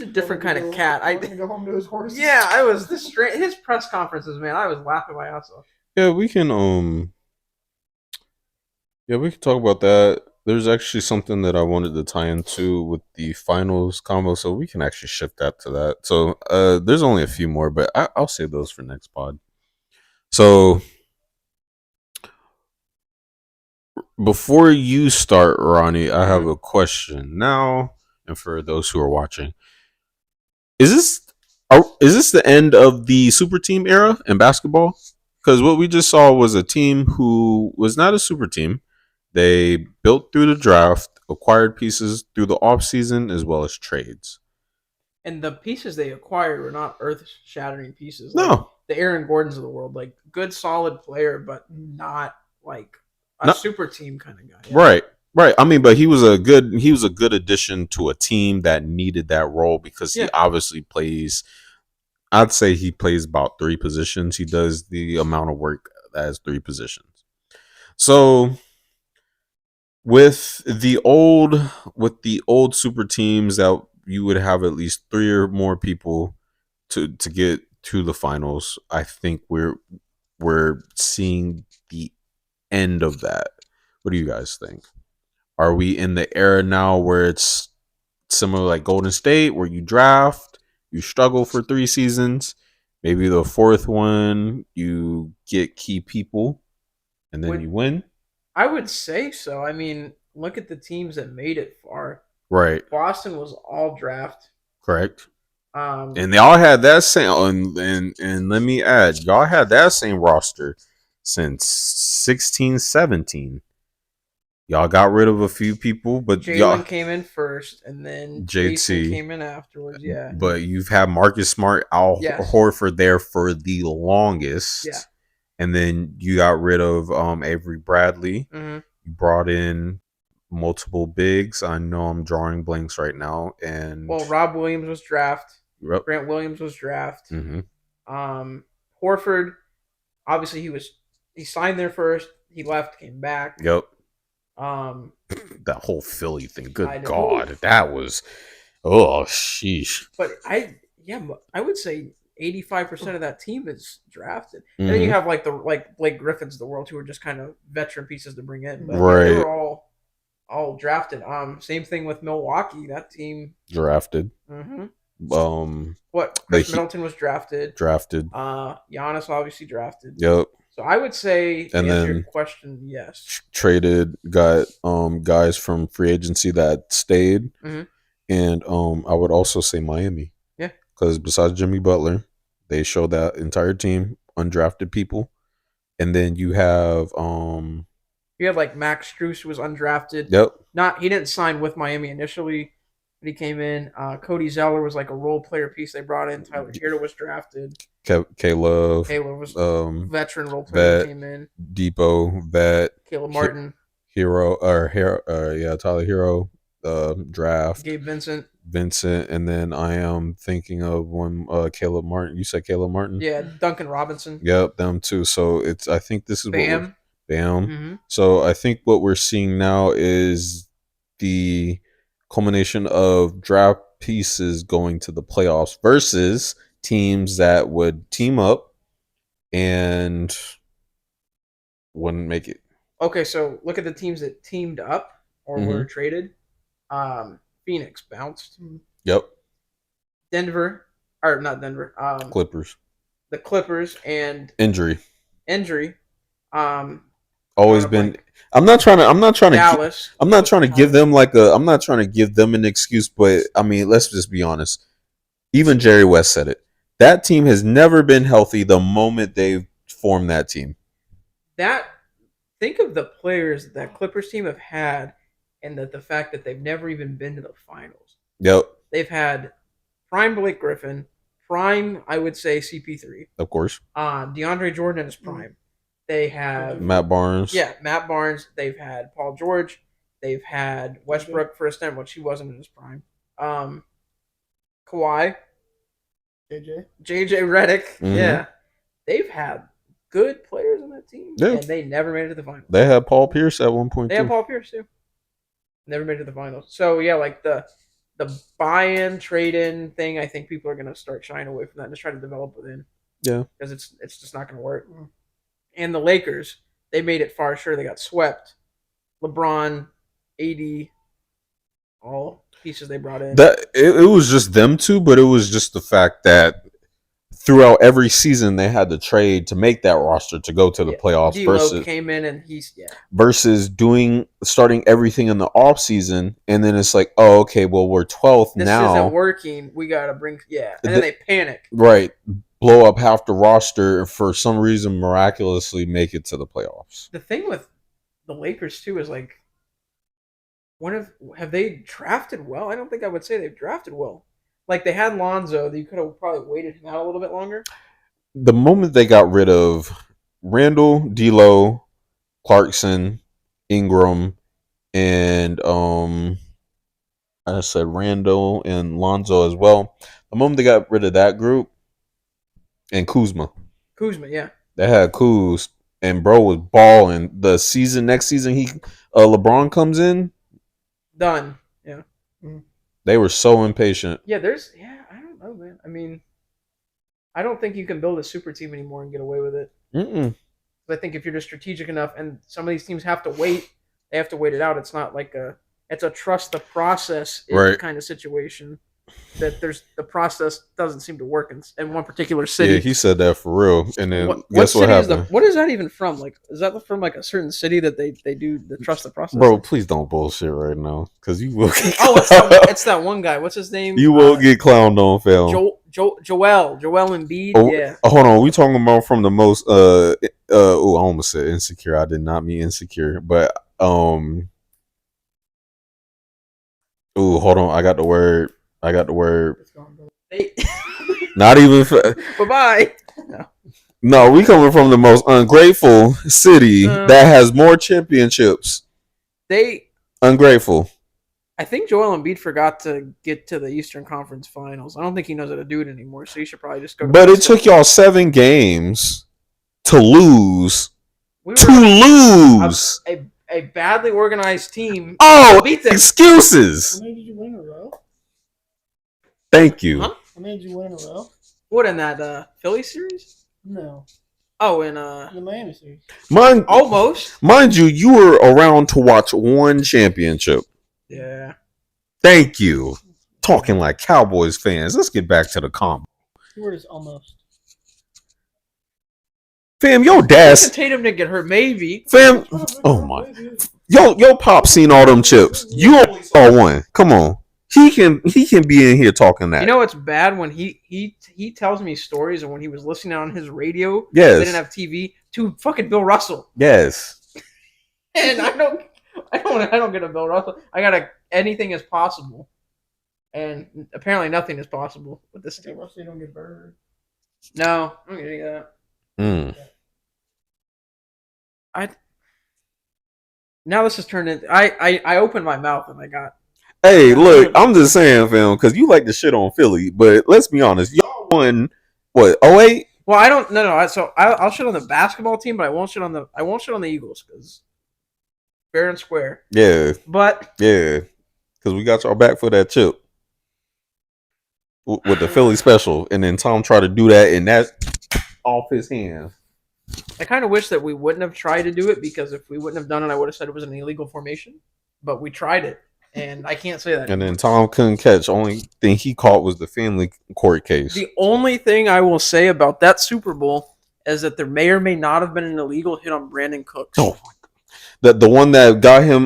a different kind of cat. I go home to his horse. Yeah, I was his press conferences, man. I was laughing my ass off. Yeah, we can talk about that. There's actually something that I wanted to tie into with the finals combo, so we can actually shift that to that. So there's only a few more, but I'll save those for next pod. So before you start, Ronnie, I have a question now, and for those who are watching, is this the end of the super team era in basketball? Because what we just saw was a team who was not a super team. They built through the draft, acquired pieces through the offseason, as well as trades. And the pieces they acquired were not earth-shattering pieces. No. Like the Aaron Gordons of the world. Like, good, solid player, but not, like, a super team kind of guy. Yeah. Right. I mean, but he was a good addition to a team that needed that role because he obviously plays... I'd say he plays about 3 positions. He does the amount of work as 3 positions. So with the old super teams that you would have at least 3 or more people to get to the finals, I think we're seeing the end of that. What do you guys think? Are we in the era now where it's similar like Golden State, where you draft you struggle for 3 seasons. Maybe the 4th one you get key people, and then you win. I would say so. I mean, look at the teams that made it far. Right. Boston was all draft. Correct. And they all had that same. And let me add, y'all had that same roster since 16-17. Y'all got rid of a few people, but Jalen came in first, and then JT Jason came in afterwards. Yeah, but you've had Marcus Smart, Horford there for the longest. Yeah, and then you got rid of Avery Bradley. Mm-hmm. You brought in multiple bigs. I know I'm drawing blanks right now. And Rob Williams was draft. Yep. Grant Williams was draft. Mm-hmm. Horford, obviously he signed there first. He left, came back. Yep. That whole Philly thing. Good God, that was sheesh. But I would say 85% of that team is drafted. And then you have like Blake Griffin's of the world who are just kind of veteran pieces to bring in. But right. They were all drafted. Same thing with Milwaukee. That team drafted. Mm-hmm. Chris Middleton was drafted. Giannis obviously drafted. Yep. So I would say, to answer your question, yes. Got guys from free agency that stayed. Mm-hmm. And I would also say Miami. Yeah. Because besides Jimmy Butler, they showed that entire team undrafted people. And then you have you have like Max Strus, who was undrafted. Yep. He didn't sign with Miami initially, but he came in. Cody Zeller was like a role player piece they brought in. Tyler Herro was drafted. Caleb was veteran role player that came in. Depot vet. Caleb Martin. Tyler Herro. Draft. Gabe Vincent, and then I am thinking of one Caleb Martin. You said Caleb Martin? Yeah, Duncan Robinson. Yep, them too. So I think this is Bam. Bam. Mm-hmm. So I think what we're seeing now is the culmination of draft pieces going to the playoffs versus teams that would team up and wouldn't make it. Okay, so look at the teams that teamed up or were traded. Phoenix bounced. Yep. Not Denver. Clippers. The Clippers and injury. Always been. I'm not trying to. Dallas. I'm not trying to give them I'm not trying to give them an excuse, but I mean, let's just be honest. Even Jerry West said it. That team has never been healthy the moment they formed that team. Think of the players that Clippers team have had. And the fact that they've never even been to the finals. Yep. They've had prime Blake Griffin, prime, I would say, CP3. Of course. DeAndre Jordan is prime. They have Matt Barnes. Yeah, Matt Barnes. They've had Paul George. They've had Westbrook for a stint, which he wasn't in his prime. Kawhi. JJ Redick. Mm-hmm. Yeah. They've had good players on that team. Yeah. And they never made it to the finals. They had Paul Pierce at one point, They had Paul Pierce, too. Never made it to the finals. So, yeah, like the buy-in, trade-in thing, I think people are going to start shying away from that and just try to develop within. Yeah. Because it's just not going to work. And the Lakers, they made it far. Sure, they got swept. LeBron, AD, all pieces they brought in. It was just them two, but it was just the fact that throughout every season they had to trade to make that roster to go to the playoffs. D-Lo came in and versus starting everything in the off season, and then it's like, oh, okay, well, we're 12th now. This isn't working. We gotta bring and then they panic. Right, blow up half the roster and for some reason miraculously make it to the playoffs. The thing with the Lakers too is like, have they drafted well? I don't think I would say they've drafted well. Like, they had Lonzo. You could have probably waited him out a little bit longer. The moment they got rid of Randall, D'Lo, Clarkson, Ingram, and I said Randall and Lonzo as well. The moment they got rid of that group, and Kuzma, yeah. They had Kuz, and bro was balling. Next season, LeBron comes in. Done. Yeah. Mm-hmm. They were so impatient. Yeah, I don't know, man. I mean, I don't think you can build a super team anymore and get away with it. I think if you're just strategic enough, and some of these teams have to wait, they have to wait it out. It's not like it's a trust the process kind of situation. that the process doesn't seem to work in one particular city. Yeah, he said that for real. And then guess what city happened? what is that even from? Like, is that from like a certain city that they do the trust the process? Bro, please don't bullshit right now, because you will get it's that one guy. What's his name? You will get clowned on film. Joel Embiid. Oh, yeah. Hold on, we talking about from the most I almost said insecure. I did not mean insecure, but hold on, I got the word. Not even Bye-bye. No, we coming from the most ungrateful city that has more championships. Ungrateful. I think Joel Embiid forgot to get to the Eastern Conference Finals. I don't think he knows how to do it anymore, so you should probably just go to But it took y'all 7 games to lose. A badly organized team. Oh, excuses. How many did you win in a row? Thank you. Huh? How many did you win in a row? What, in that Philly series? No. Oh, in the Miami series. Almost. Mind you, you were around to watch one championship. Yeah. Thank you. Talking like Cowboys fans. Let's get back to the combo. Where is almost? Fam, your dad's Tatum didn't get hurt, maybe. Fam, oh my. Yo, pop seen all them chips. You only saw one. Come on. He can be in here talking that. You know what's bad when he tells me stories of when he was listening on his radio. Yes. They didn't have TV to fucking Bill Russell. Yes. And I don't get a Bill Russell. I got anything is possible. And apparently nothing is possible with this team. Russell don't get burned. No, I'm gonna do that. Now this has turned into I opened my mouth and I got. Hey, look, I'm just saying, fam, because you like to shit on Philly, but let's be honest, y'all won what 08? Well, I don't. No. So I'll shit on the basketball team, but I won't shit on the Eagles because fair and square. Yeah, but because we got y'all back for that chip with the Philly special, and then Tom tried to do that, and that's off his hands. I kind of wish that we wouldn't have tried to do it, because if we wouldn't have done it, I would have said it was an illegal formation. But we tried it, and I can't say that. And then Tom couldn't catch. Only thing he caught was the family court case. The only thing I will say about that Super Bowl is that there may or may not have been an illegal hit on Brandon Cooks. Oh my God. The one that got him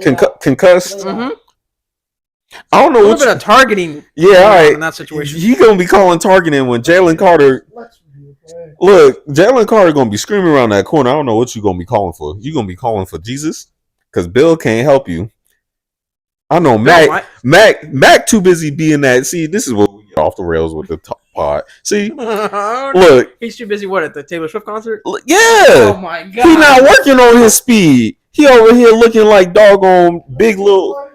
concussed. Mm-hmm. I don't know. A little bit of targeting. Yeah, all right. In that situation, he gonna be calling targeting when Jalen Carter. Look, Jalen Carter gonna be screaming around that corner. I don't know what you gonna be calling for. You gonna be calling for Jesus? Because Bill can't help you. I know Mac too busy being that. See, this is what we get off the rails with the pod. See, look, he's too busy. What, at the Taylor Swift concert? Yeah. Oh my God. He not working on his speed. He over here looking like doggone big little.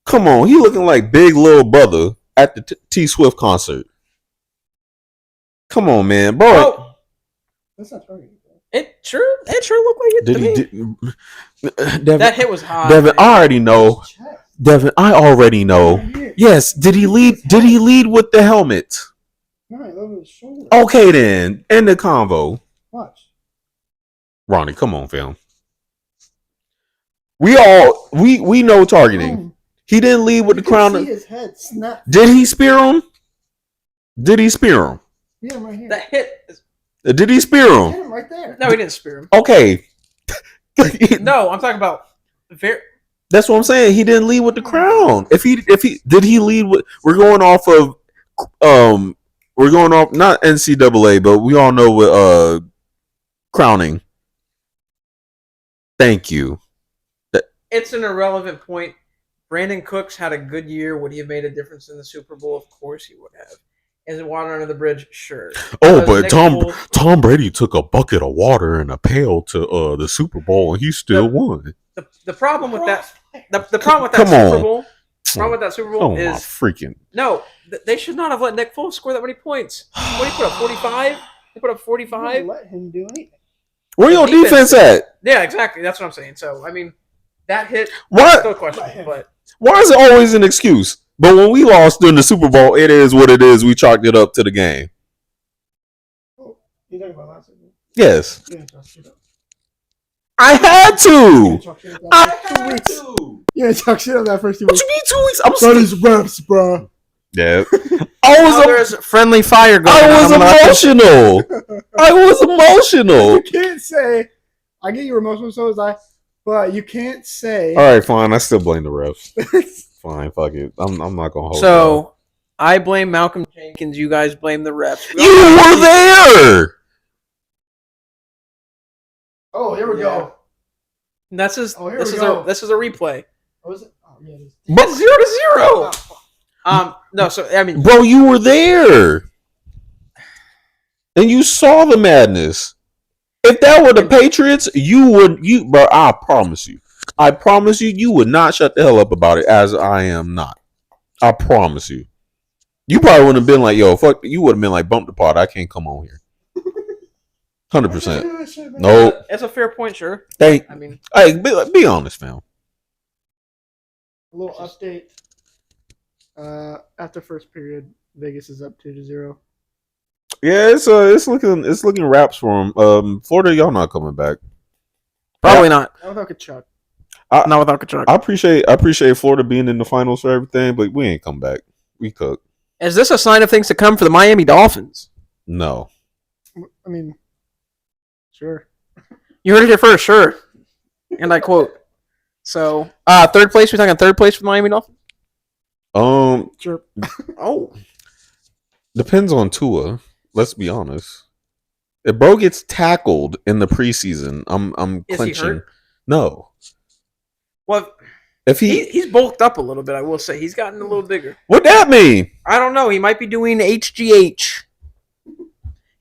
Come on, he looking like big little brother at the T Swift concert. Come on, man, bro. Oh, that's not targeting. It sure looked like it to me. Devin, that hit was high. Devin, I already know. Devin, I already know. Yes, did he lead? Did he lead with the helmet? No, okay, then end the convo. Watch, Ronnie, come on, fam. We know targeting. He didn't lead with the crown. See his head snap. Did he spear him? Did he spear him? Yeah, right here. That hit. Did he spear him? Hit him right there. No, he didn't spear him. Okay. No, I'm talking about. That's what I'm saying. He didn't lead with the crown. If he did, he lead with. We're going off of we're going off not NCAA, but we all know what crowning. Thank you. It's an irrelevant point. Brandon Cooks had a good year. Would he have made a difference in the Super Bowl? Of course he would have. Is it water under the bridge? Sure. Oh, but Tom Brady took a bucket of water and a pail to the Super Bowl, and he still won. The problem with that the problem with that Super Bowl. Problem with that Super Bowl is freaking no. They should not have let Nick Foles score that many points. What did he put up? 45. They put up 45. Let him do anything. Where your defense at? Yeah, exactly. That's what I'm saying. So I mean, that hit. What? Still a question, but why is it always an excuse? But when we lost during the Super Bowl, it is what it is. We chalked it up to the game. Oh, you talking about last season? Yes. I had to. I I had to. You ain't talk shit on that first 2 What weeks. you mean 2 weeks? I'm That still. is reps, bro. Yeah. Now there's friendly fire going on. I was I'm gonna let this- emotional. I was emotional. You can't say. I get you emotional, so is I. But you can't say. All right, fine. I still blame the refs. Fine, fuck it. I'm not gonna hold. So I blame Malcolm Jenkins. You guys blame the refs. you were there. Oh, here we go. This is Oh, here this we is go. a replay. What was it? Oh, yeah, it is. It's 0-0. No. So I mean, Bro, you were there, and you saw the madness. If that were the Patriots, bro. I promise you, you would not shut the hell up about it. As I am not. I promise you. You probably wouldn't have been like, yo, fuck. You would have been like, bump the pod. I can't come on here. 100%. Nope. that's a fair point. Sure. Hey, I mean, be honest, fam. A little update. After first period, Vegas is up 2-0. Yeah, it's looking wraps for them. Florida, y'all not coming back. probably not. Not without Kachuk. Not without Kachuk. I appreciate Florida being in the finals for everything, but we ain't come back. We cook. Is this a sign of things to come for the Miami Dolphins? No. I mean, sure. You heard it here first, sure. And I quote. So, third place. We're talking third place for the Miami Dolphins. Sure. Oh, Depends on Tua. Let's be honest. If bro gets tackled in the preseason, I'm Is he clinching. hurt? No. well, If he's bulked up a little bit. I will say he's gotten a little bigger. what that mean? I don't know. He might be doing HGH.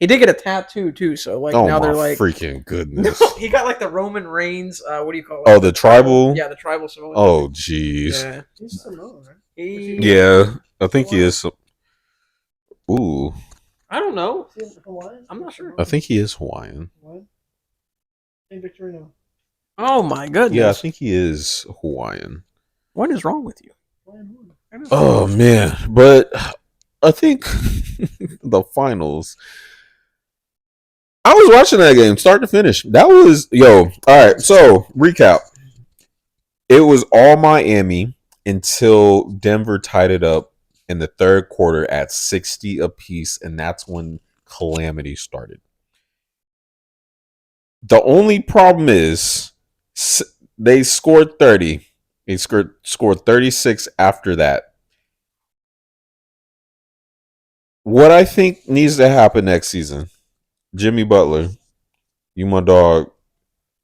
He did get a tattoo too. So like Oh now my they're like, freaking goodness. no, he got like the Roman Reigns. What do you call it? Oh, the tribal? Yeah, the tribal symbol. Oh jeez. Yeah. He's Samoan, right? Yeah, I think he is. Ooh, I don't know. Is he Hawaiian? I'm not sure. I think he is Hawaiian. Hawaiian? Hey, Victorino. Oh my goodness. Yeah, I think he is Hawaiian. What is wrong with you? Oh man, but I think the finals. I was watching that game start to finish. That was All right, so recap. It was all Miami until Denver tied it up in the third quarter at 60 apiece, and that's when calamity started. The only problem is they scored 30. They scored 36 after that. What I think needs to happen next season, Jimmy Butler, you my dog,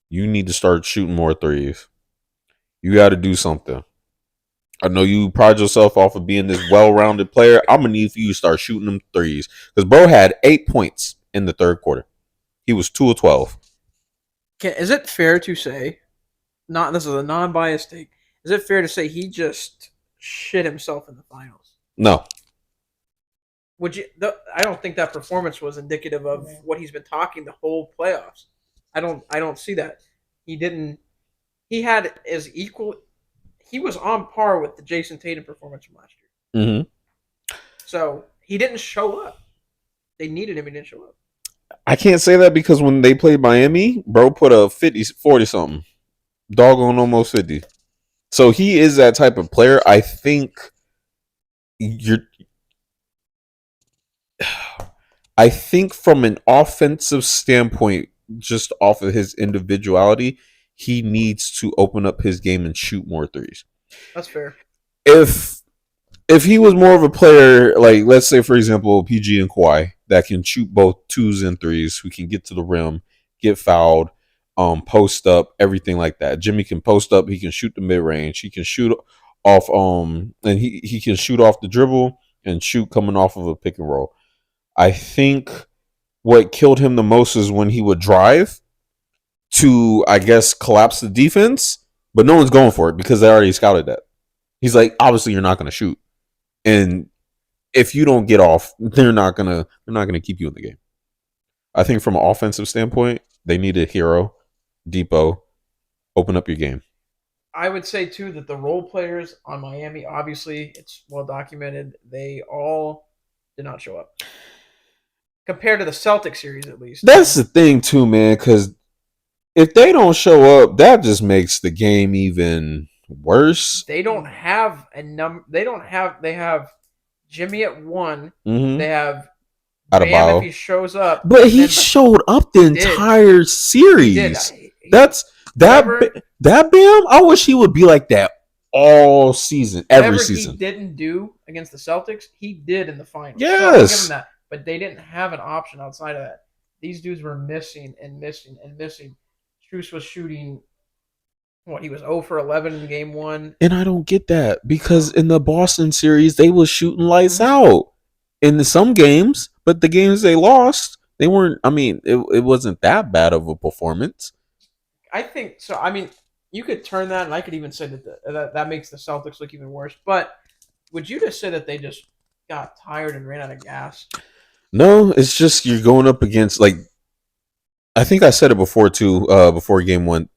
you need to start shooting more threes. You got to do something. I know you pride yourself off of being this well-rounded player. I'm going to need for you to start shooting them threes. Because bro had 8 points in the third quarter. He was 2 of 12. Is it fair to say, this is a non-biased take, is it fair to say he just shit himself in the finals? No. I don't think that performance was indicative of what he's been talking the whole playoffs. I don't see that. He had as equal. He was on par with the Jason Tatum performance from last year. Mm-hmm. So he didn't show up. They needed him. He didn't show up. I can't say that because when they played Miami, bro put a 40 something. Doggone almost 50. So he is that type of player. I think from an offensive standpoint, just off of his individuality, he needs to open up his game and shoot more threes. That's fair. If he was more of a player, like let's say for example, PG and Kawhi, that can shoot both twos and threes, who can get to the rim, get fouled, post up, everything like that. Jimmy can post up, he can shoot the mid range, he can shoot off, and he can shoot off the dribble and shoot coming off of a pick and roll. I think what killed him the most is when he would drive to, I guess, collapse the defense, but no one's going for it because they already scouted that. He's like, obviously you're not going to shoot. And if you don't get off, they're not gonna keep you in the game. I think from an offensive standpoint, they need a hero, Depot, open up your game. I would say too that the role players on Miami, obviously, it's well documented. They all did not show up compared to the Celtics series, at least. That's the thing too, man. Because if they don't show up, that just makes the game even worse. They don't have a number. They have Jimmy at 1. Mm-hmm. They have Out Bam of if he shows up. But he showed up the entire series. That's that Bam. I wish he would be like that all season, every season. He didn't do against the Celtics, he did in the finals. Yes. So I'll give him that. But they didn't have an option outside of that. These dudes were missing and missing and missing. Strus was shooting. He was 0 for 11 in game 1. And I don't get that because in the Boston series, they was shooting lights out in some games, but the games they lost, they weren't. I mean, it wasn't that bad of a performance. I think so. I mean, you could turn that, and I could even say that makes the Celtics look even worse. But would you just say that they just got tired and ran out of gas? No, it's just you're going up against, like, I think I said it before too, before game 1,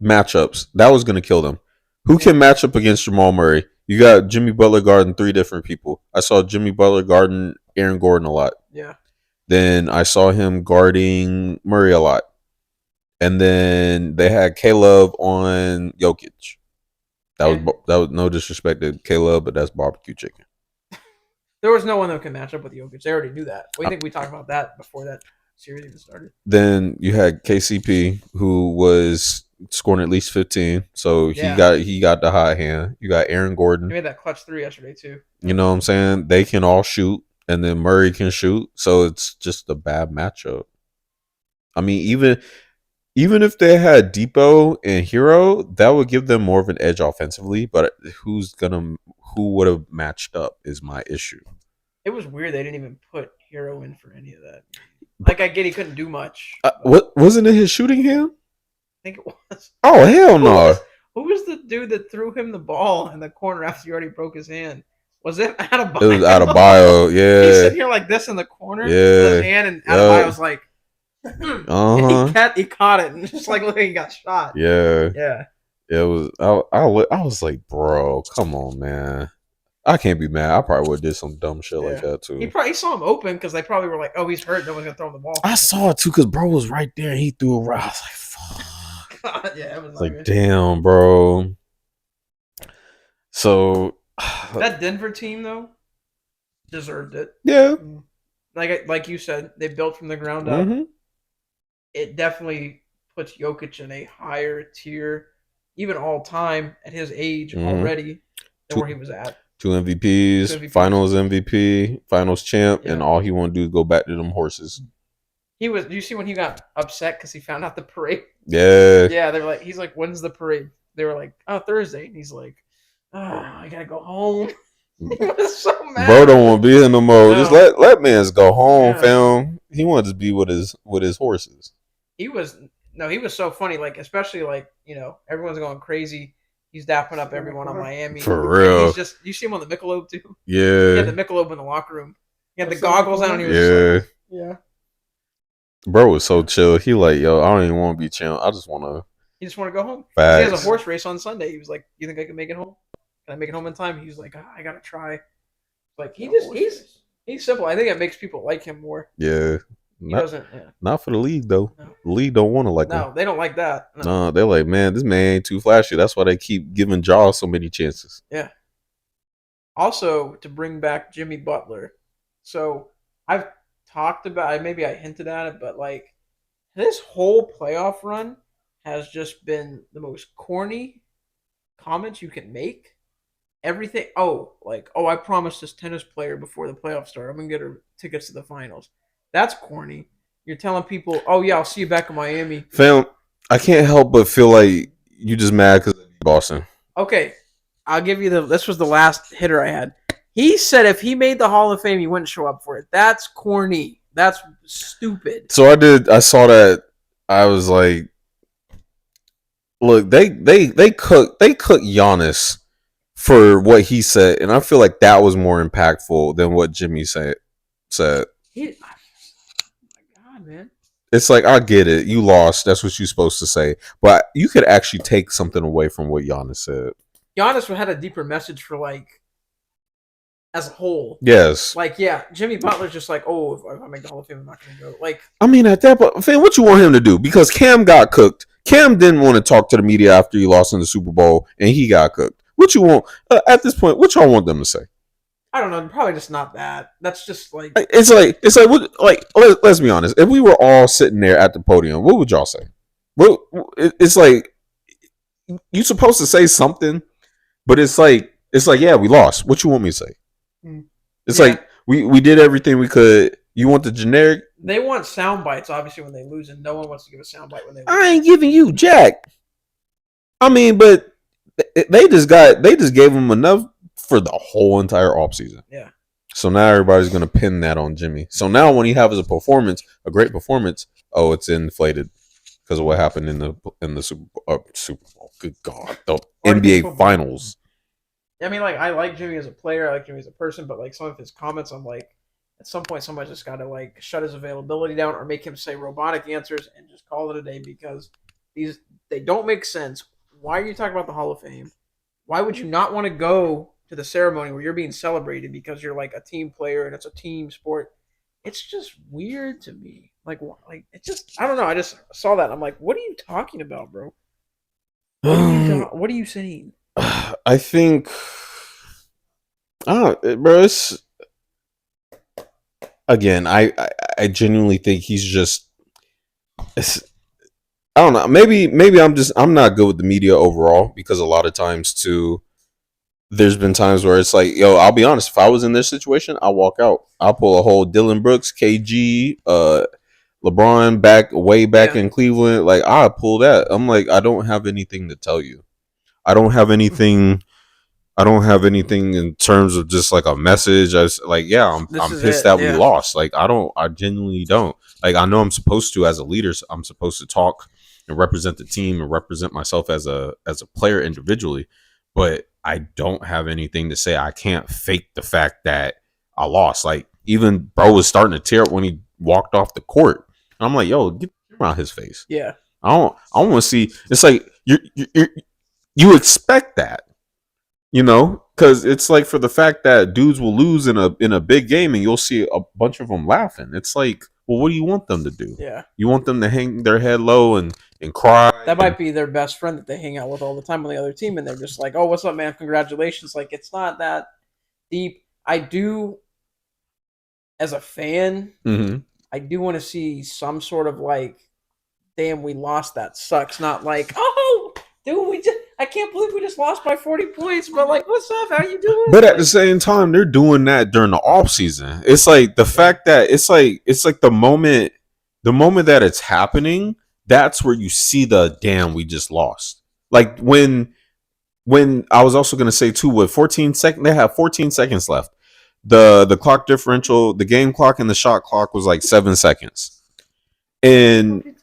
matchups. That was going to kill them. Who can match up against Jamal Murray? You got Jimmy Butler guarding 3 different people. I saw Jimmy Butler guarding Aaron Gordon a lot. Yeah. Then I saw him guarding Murray a lot. And then they had Caleb on Jokic. That was no disrespect to Caleb, but that's barbecue chicken. There was no one that could match up with Jokic. They already knew that. I think we talked about that before that series even started. Then you had KCP, who was scoring at least 15, so he got the hot hand. You got Aaron Gordon. He made that clutch 3 yesterday too. You know what I'm saying? They can all shoot, and then Murray can shoot, so it's just a bad matchup. I mean, even if they had Depot and Hero, that would give them more of an edge offensively. But who would have matched up is my issue. It was weird they didn't even put Hero in for any of that. Like, I get he couldn't do much. Wasn't it his shooting hand? I think it was. Oh, hell no. Who was the dude that threw him the ball in the corner after he already broke his hand? Was it Adebayo? It was Adebayo, yeah. He's sitting here like this in the corner with his hand, and Adebayo's like, he caught it, and just like, look, he got shot. Yeah. Yeah. It was. I was like, bro, come on, man. I can't be mad. I probably would have did some dumb shit like that too. He saw him open because they probably were like, "Oh, he's hurt. No one's gonna throw him the ball." I saw it too because bro was right there and he threw it right. I was like, "Fuck." Yeah, it was like, damn, bro. So that Denver team though deserved it. Yeah, like you said, they built from the ground up. Mm-hmm. It definitely puts Jokic in a higher tier, even all time at his age already than where he was at. 2 MVPs, Finals MVP, Finals champ, and all he want to do is go back to them horses. Do you see when he got upset because he found out the parade? Yeah. Yeah, they were like, he's like, when's the parade? They were like, oh, Thursday. And he's like, oh, I gotta go home. He was so mad. Bro don't want to be here no more. No. Just let mans go home, fam. He wanted to be with his horses. He was so funny, like, especially like, you know, everyone's going crazy. He's dapping up everyone on Miami. For real. He's just, you see him on the Michelob too? Yeah. He had the Michelob in the locker room. He had the goggles on. And he was just like, yeah. Bro was so chill. He like, yo, I don't even want to be chill. I just want to. He just want to go home. Facts. He has a horse race on Sunday. He was like, you think I can make it home? Can I make it home in time? He's like, I gotta try. Like he's simple. I think it makes people like him more. Yeah. Not for the league though. No. The league don't want to like him. No, they don't like that. No, they're like, man, this man ain't too flashy. That's why they keep giving Jaws so many chances. Yeah. Also, to bring back Jimmy Butler. So I've talked about, maybe I hinted at it, but like this whole playoff run has just been the most corny comments you can make. Everything. I promised this tennis player before the playoffs start, I'm gonna get her tickets to the finals. That's corny. You're telling people, oh yeah, I'll see you back in Miami. Fam, I can't help but feel like you just mad because of Boston. Okay, I'll give you this was the last hitter I had. He said if he made the Hall of Fame, he wouldn't show up for it. That's corny. That's stupid. So I saw that. I was like, look, they cook Giannis for what he said, and I feel like that was more impactful than what Jimmy said. Oh my God, man. It's like, I get it. You lost. That's what you're supposed to say. But you could actually take something away from what Giannis said. Giannis had a deeper message for like as a whole. Yes. Like, yeah, Jimmy Butler's just like, oh, if I make the Hall of Fame, I'm not going to go. Like, I mean, at that point, fam, what you want him to do? Because Cam got cooked. Cam didn't want to talk to the media after he lost in the Super Bowl, and he got cooked. What you want at this point? What y'all want them to say? I don't know. Probably just not that. That's just like it's like what, like let's be honest. If we were all sitting there at the podium, what would y'all say? Well, it's like you're supposed to say something, but it's like yeah, we lost. What you want me to say? It's like we did everything we could. You want the generic? They want sound bites, obviously, when they lose, and no one wants to give a sound bite when they lose. I ain't giving you jack. I mean, but they just gave him enough for the whole entire offseason. Yeah. So now everybody's gonna pin that on Jimmy. So now when he has a great performance, oh, it's inflated because of what happened in the Super Bowl. Good God, the NBA Finals. I mean, like, I like Jimmy as a player, I like Jimmy as a person, but like some of his comments, I'm like, at some point, somebody's just got to like shut his availability down or make him say robotic answers and just call it a day because they don't make sense. Why are you talking about the Hall of Fame? Why would you not want to go to the ceremony where you're being celebrated because you're like a team player and it's a team sport? It's just weird to me. Like it's just, I don't know. I just saw that. I'm like, what are you talking about, bro? What are you saying? I think, bro. It's again. I genuinely think he's just. I don't know. Maybe I'm not good with the media overall because a lot of times too, there's been times where it's like, yo, I'll be honest. If I was in this situation, I'll walk out. I'll pull a whole Dylan Brooks, KG, LeBron way back in Cleveland. Like I'll pull that. I'm like, I don't have anything to tell you. I don't have anything in terms of just like a message. I was like, yeah, I'm pissed that we lost. Like I genuinely don't. Like I know I'm supposed to as a leader. I'm supposed to talk and represent the team and represent myself as a player individually, but I don't have anything to say. I can't fake the fact that I lost. Like even bro was starting to tear up when he walked off the court. And I'm like, yo, get around his face. Yeah. I want to see. It's like you expect that, you know, because it's like for the fact that dudes will lose in a big game and you'll see a bunch of them laughing. It's like, well, what do you want them to do? Yeah. You want them to hang their head low and cry? That might be their best friend that they hang out with all the time on the other team, and they're just like, oh, what's up, man? Congratulations. Like, it's not that deep. I do, as a fan, I do want to see some sort of like, damn, we lost. That sucks. Not like, oh, dude, I can't believe we just lost by 40 points, but like, what's up? How you doing? But at the same time, they're doing that during the off season. It's like the fact that it's like the moment that it's happening, that's where you see the damn we just lost. Like when I was also gonna say too, with 14 seconds, they have 14 seconds left. The clock differential, the game clock and the shot clock was like 7 seconds. And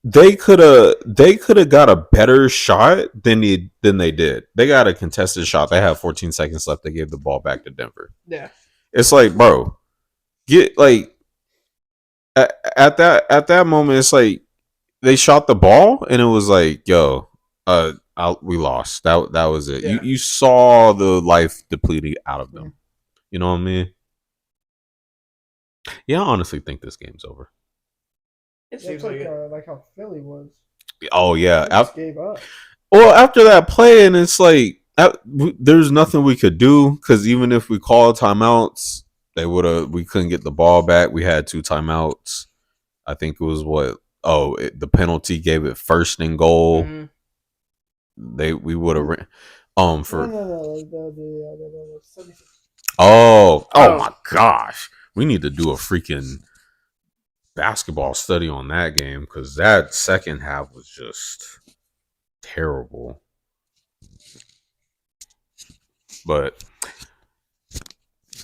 they could have got a better shot than they did. They got a contested shot. They have 14 seconds left. They gave the ball back to Denver. Yeah. It's like, bro, get like at that moment, it's like they shot the ball and it was like, yo, we lost. That was it. Yeah. You saw the life depleted out of them. You know what I mean? Yeah, I honestly think this game's over. It seems like how Philly was. Oh yeah, just gave up. Well, after that play, and it's like there's nothing we could do because even if we called timeouts, we couldn't get the ball back. We had 2 timeouts. I think it was the penalty gave it 1st and goal. Mm-hmm. We would have for the 76. Oh my gosh, we need to do a freaking basketball study on that game because that second half was just terrible. But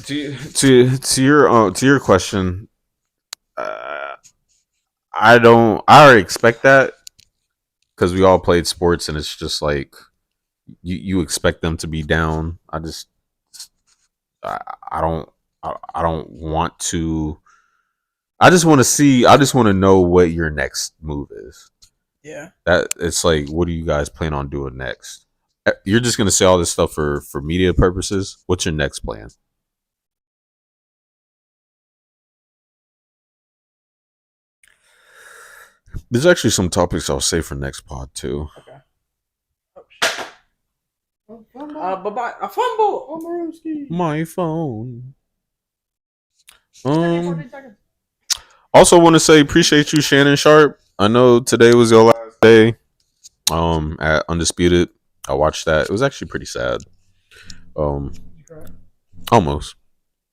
to your question, I already expect that because we all played sports and it's just like you expect them to be down. I don't want to. I just want to know what your next move is. Yeah. That it's like, what do you guys plan on doing next? You're just gonna say all this stuff for media purposes. What's your next plan? There's actually some topics I'll say for next pod too. Okay. Oh, shit. Bye-bye. A fumble. My phone. Also want to say appreciate you, Shannon Sharp. I know today was your last day. At Undisputed, I watched that. It was actually pretty sad. Almost.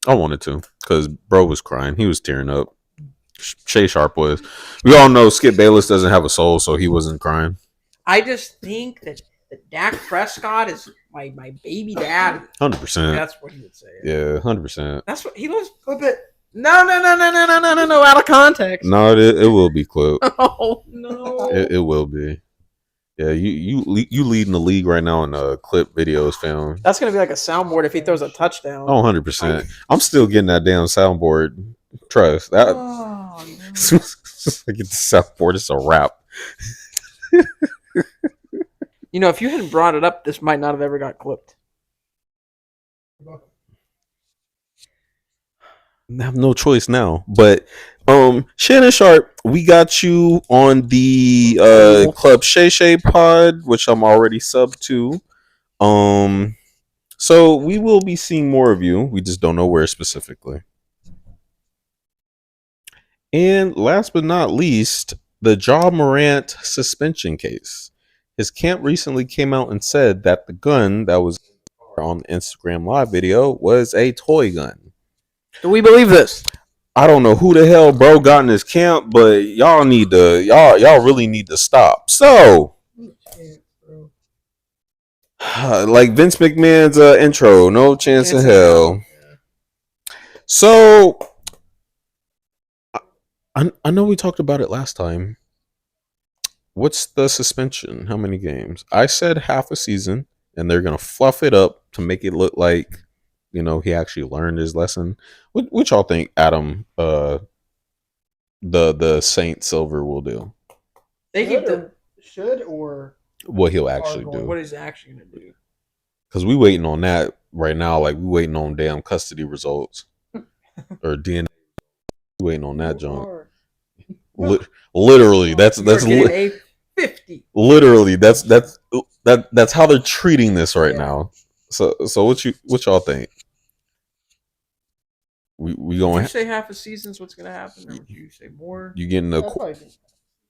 I wanted to because bro was crying. He was tearing up. Shay Sharp was. We all know Skip Bayless doesn't have a soul, so he wasn't crying. I just think that Dak Prescott is my baby daddy. 100%. That's what he would say. Yeah, 100%. That's what he was a bit. No, out of context. No, it will be clipped. Oh no, It will be. Yeah, you leading the league right now in clip videos film. that's gonna be like a soundboard if he throws a touchdown. Oh, 100%. I'm still getting that damn soundboard. Trust that. Oh, no. I get the soundboard. It's a wrap. You know, if you hadn't brought it up, this might not have ever got clipped. I have no choice now. But Shannon Sharp, we got you on the Club Shay Shay pod, which I'm already sub to. So we will be seeing more of you. We just don't know where specifically. And last but not least, the Ja Morant suspension case. His camp recently came out and said that the gun that was on the Instagram live video was a toy gun. Do we believe this? I don't know who the hell bro got in his camp, but y'all really need to stop. So, like Vince McMahon's intro, no chance in hell. So, I know we talked about it last time. What's the suspension? How many games? I said half a season, and they're gonna fluff it up to make it look like, you know, he actually learned his lesson. What y'all think, Adam? The Saint Silver will do? They should or what he'll actually do? What he's actually gonna do? Because we waiting on that right now. Like we waiting on damn custody results or DNA. We waiting on that junk. Literally, that's a 50. Literally, that's how they're treating this right now. So what y'all think? We going? Would you say half a season's what's gonna happen, or would you say more? You getting the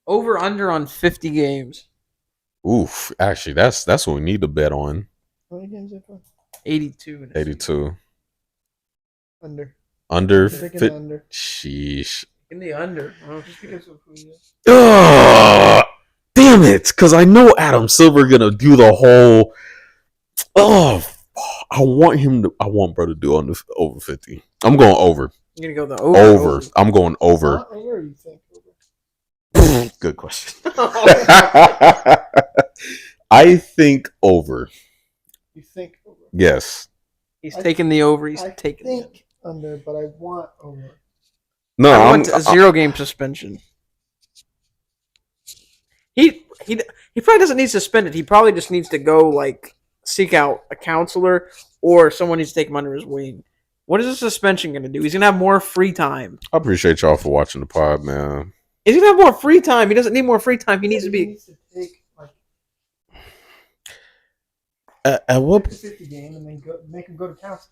over under on 50 games? Oof! Actually, that's what we need to bet on. How many games? 82. 82. Under. Under. Under. Sheesh. In the under. Just because of who he is. Damn it! Because I know Adam Silver gonna do the whole. I want bro to do on the over 50. I'm going over. You're gonna go the over. Over. I'm going over. Not over, you think over? Good question. I think over. You think over? Yes. He's taking the over. He's taking think under, but I want over. No, I want a 0 game suspension. He probably doesn't need suspended. He probably just needs to go like seek out a counselor or someone needs to take him under his wing. What is a suspension going to do? He's going to have more free time. I appreciate y'all for watching the pod, man. He's going to have more free time. He doesn't need more free time. He needs to be. He needs to take like at what 50 game and then make him go to counseling.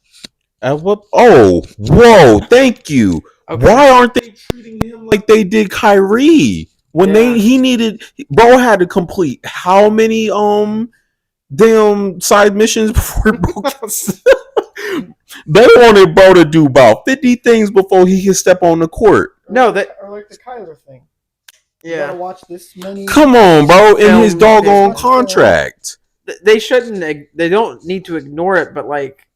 At what? Oh, whoa! Thank you. Okay. Why aren't they treating him like they did Kyrie when he needed? Bro had to complete how many damn side missions before bro They wanted bro to do about 50 things before he could step on the court. No, that or like the Kyler thing. Yeah. You gotta watch this many. Come on, bro! In his doggone contract, they shouldn't. They don't need to ignore it, but like.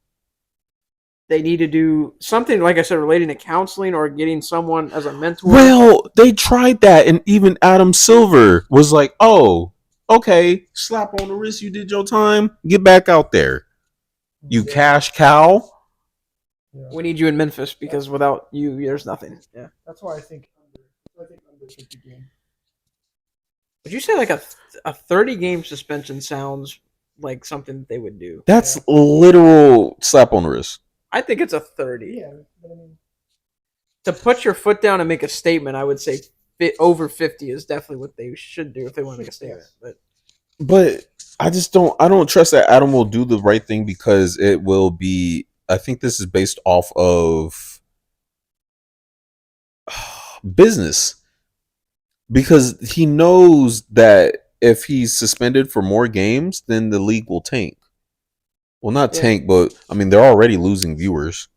They need to do something, like I said, relating to counseling or getting someone as a mentor. Well, they tried that, and even Adam Silver was like, "Oh, okay, slap on the wrist. You did your time. Get back out there, you cash cow." Yeah. We need you in Memphis because without you, there's nothing. Yeah, that's why I think under 50 game. Would you say like a 30 game suspension sounds like something that they would do. That's literal slap on the wrist. I think it's a 30. Yeah, but I mean, To put your foot down and make a statement, I would say over 50 is definitely what they should do if they want to make a statement. But I just don't. I don't trust that Adam will do the right thing because it will be. I think this is based off of business because he knows that if he's suspended for more games, then the league will tank. Well, not tank, but I mean they're already losing viewers.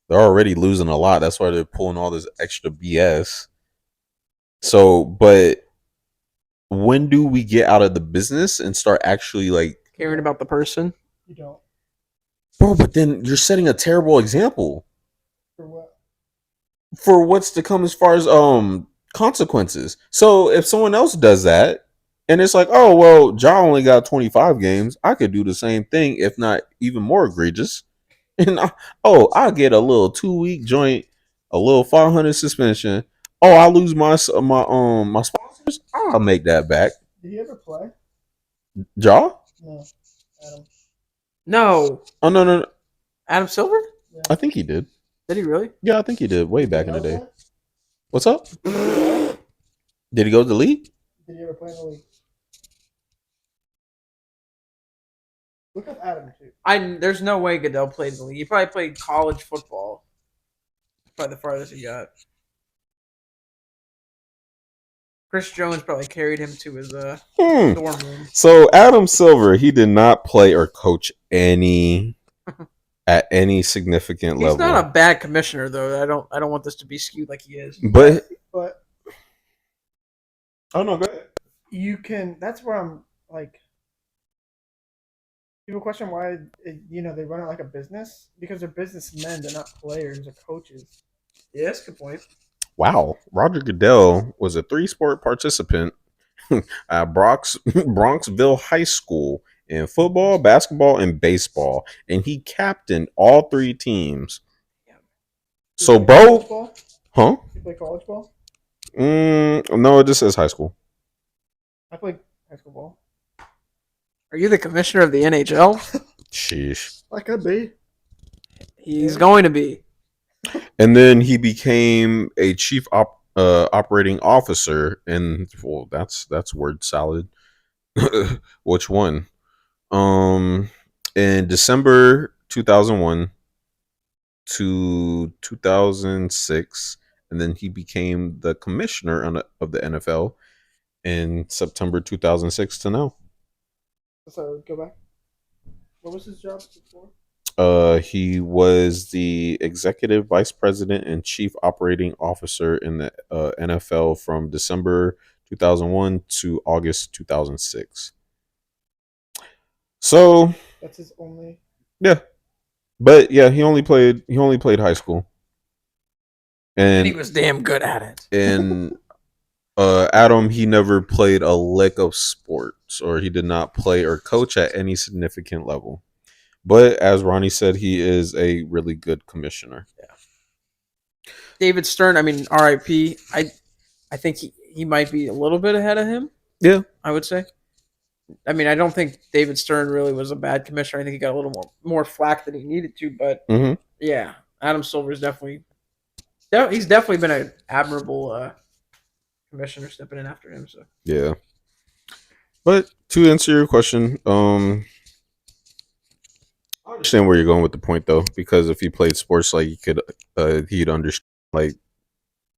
They're already losing a lot. That's why they're pulling all this extra BS. So, but when do we get out of the business and start actually like caring about the person? you don't. Bro, but then you're setting a terrible example For what? for what's to come as far as consequences. So if someone else does that and it's like, oh well, Ja only got 25 games, I could do the same thing, if not even more egregious. And I'll get a little 2-week joint, a little 500 suspension. Oh, I lose my sponsors. I'll make that back. Did he ever play? Ja? No, Adam. No. Oh no. Adam Silver? Yeah. I think he did. Did he really? Yeah, I think he did way back in the day. Play? What's up? Did he go to the league? Did he ever play in the league? Look up Adam too. There's no way Goodell played in the league. He probably played college football. Probably the farthest he got. Chris Jones probably carried him to his dorm room. So Adam Silver, he did not play or coach at any significant level. He's not a bad commissioner though. I don't want this to be skewed like he is. But oh no, go ahead. You can. That's where I'm like. People question why they run it like a business because they're businessmen. They're not players or coaches. Yeah, that's a good point. wow, Roger Goodell was a 3-sport participant at Bronxville High School in football, basketball, and baseball, and he captained all 3 teams. So, bro, huh? You play college ball? No, it just says high school. I played high school ball. Are you the commissioner of the NHL? Sheesh. I could be. He's going to be. And then he became a chief operating officer, and well, that's word salad. Which one? In December 2001 to 2006, and then he became the commissioner of the NFL in September 2006 to now. So go back. What was his job before? He was the executive vice president and chief operating officer in the NFL from December 2001 to August 2006. So that's his only. Yeah, but yeah, he only played high school, and he was damn good at it. And Adam, he never played a lick of sports, or he did not play or coach at any significant level. But as Ronnie said, he is a really good commissioner. Yeah. David Stern, I mean, RIP. I think he might be a little bit ahead of him. Yeah, I would say. I mean, I don't think David Stern really was a bad commissioner. I think he got a little more flack than he needed to. But yeah, Adam Silver's he's definitely been an admirable commissioner stepping in after him. So yeah. But to answer your question, I understand where you're going with the point though, because if he played sports, like he'd understand like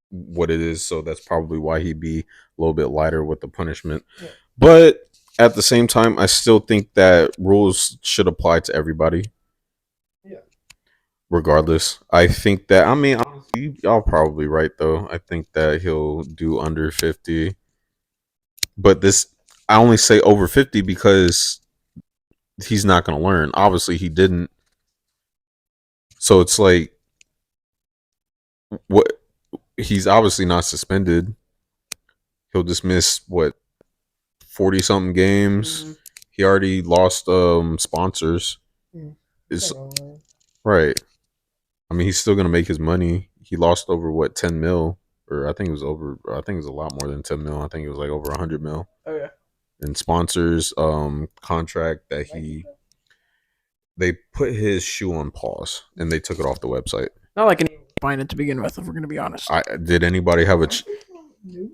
what it is. So that's probably why he'd be a little bit lighter with the punishment. Yeah. But at the same time, I still think that rules should apply to everybody. Yeah. Regardless, I think that honestly, y'all probably right though. I think that he'll do under 50. But I only say over 50 because he's not going to learn. Obviously, he didn't. So it's like, what? He's obviously not suspended. He'll just miss 40-something games. Mm-hmm. He already lost sponsors. It's right. I mean, he's still going to make his money. He lost over 10 mil, or I think it was a lot more than 10 mil. I think it was like over 100 mil. Oh yeah. and sponsors contract that they put his shoe on pause and they took it off the website. Not like any find it to begin with, if we're gonna be honest. Did anybody have The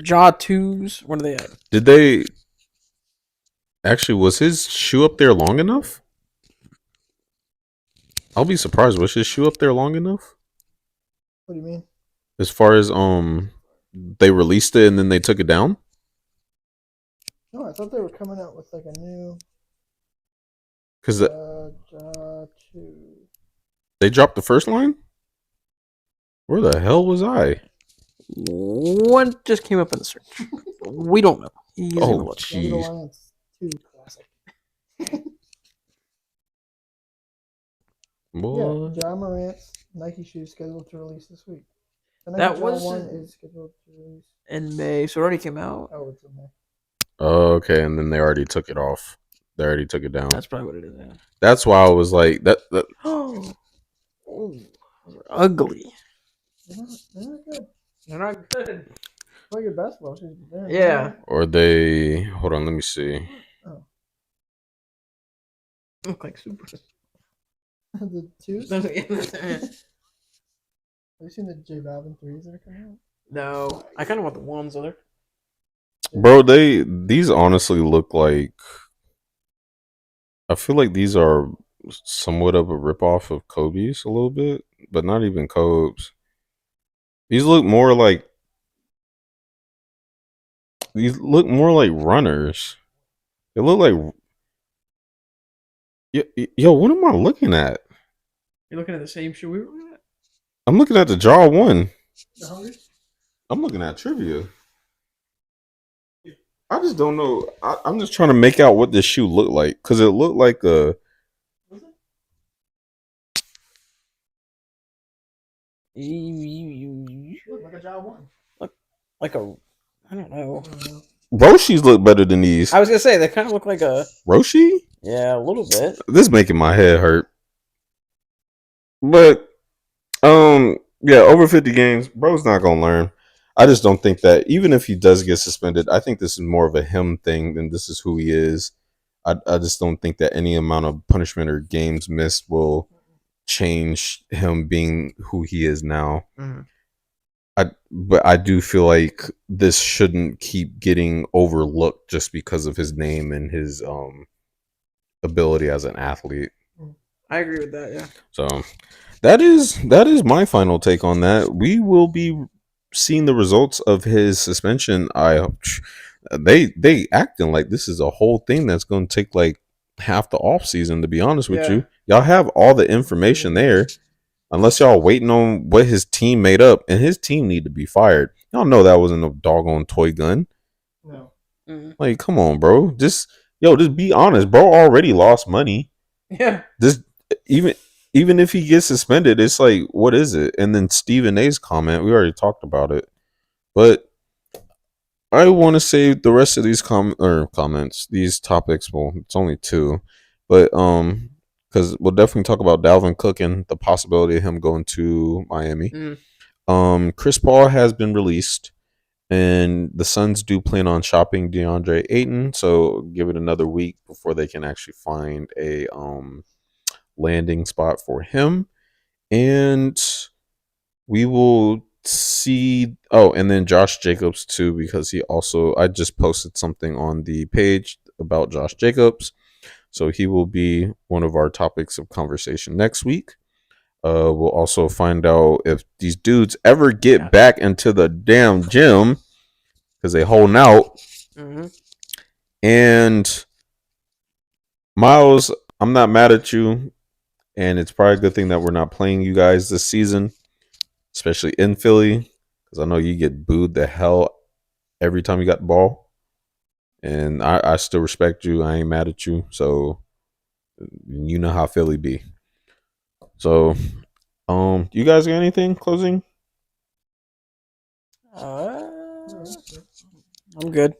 Jaw 2s, what are they at? did they actually, was his shoe up there long enough? I'll be surprised. Was his shoe up there long enough? What do you mean? As far as they released it and then they took it down? No, I thought they were coming out with like a new Because Jaw 2. they dropped the first line? Where the hell was I? One just came up in the search. We don't know. He's gonna look. Maybe the jeez. Lions 2 classic. Boy. Yeah, John Morant's Nike shoes scheduled to release this week. The That Nike was Jaw 1 is scheduled to release. In May, so it already came out. Oh, it's in there. Oh, okay, and then they already took it off. They already took it down. That's probably what it is. Yeah. That's why I was like, that Oh, those are ugly. They're not good. They're not good. Play good basketball shoes. But they're Yeah. not. or they hold on, let me see. Oh. Look like super. The 2s? No, Have you seen the J Balvin 3s that are coming I kind of want the ones other. out? Bro, these honestly look like, I feel like these are somewhat of a ripoff of Kobe's a little bit, but not even Kobe's. These look more like runners. They look like yo, what am I looking at? You're looking at the same shoe we were looking at? I'm looking at the Jaw 1. The Hungry? I'm looking at trivia. I just don't know. I'm just trying to make out what this shoe looked like because it looked like a. Look like a Jaw 1. Like a, I don't know. Roshi's look better than these. I was gonna say they kind of look like a. Roshi? Yeah, a little bit. This is making my head hurt. But yeah, over 50 games, bro's not gonna learn. I just don't think that even if he does get suspended, I think this is more of a him thing than this is who he is. I just don't think that any amount of punishment or games missed will change him being who he is now. Mm-hmm. But I do feel like this shouldn't keep getting overlooked just because of his name and his ability as an athlete. I agree with that. Yeah. So that is my final take on that. We will be seeing the results of his suspension. They acting like this is a whole thing that's going to take like half the off season. To be honest with you, y'all have all the information there. Unless y'all waiting on what his team made up, and his team need to be fired. Y'all know that wasn't a doggone toy gun. No. Mm-hmm. Like, come on, bro. Just be honest, bro. Already lost money. Yeah. This even if he gets suspended, it's like, what is it? And then Stephen A's comment, we already talked about it, but I want to save the rest of these comments, these topics. Well, it's only 2, but because we'll definitely talk about Dalvin Cook and the possibility of him going to Miami. Chris Paul has been released, and the Suns do plan on shopping DeAndre Ayton, so give it another week before they can actually find a landing spot for him. And we will see. Oh, and then Josh Jacobs too, because I just posted something on the page about Josh Jacobs. So he will be one of our topics of conversation next week. We'll also find out if these dudes ever get back into the damn gym because they holding out. Mm-hmm. And Miles, I'm not mad at you. And it's probably a good thing that we're not playing you guys this season, especially in Philly, because I know you get booed the hell every time you got the ball. And I still respect you. I ain't mad at you. So you know how Philly be. So, you guys got anything closing? I'm good.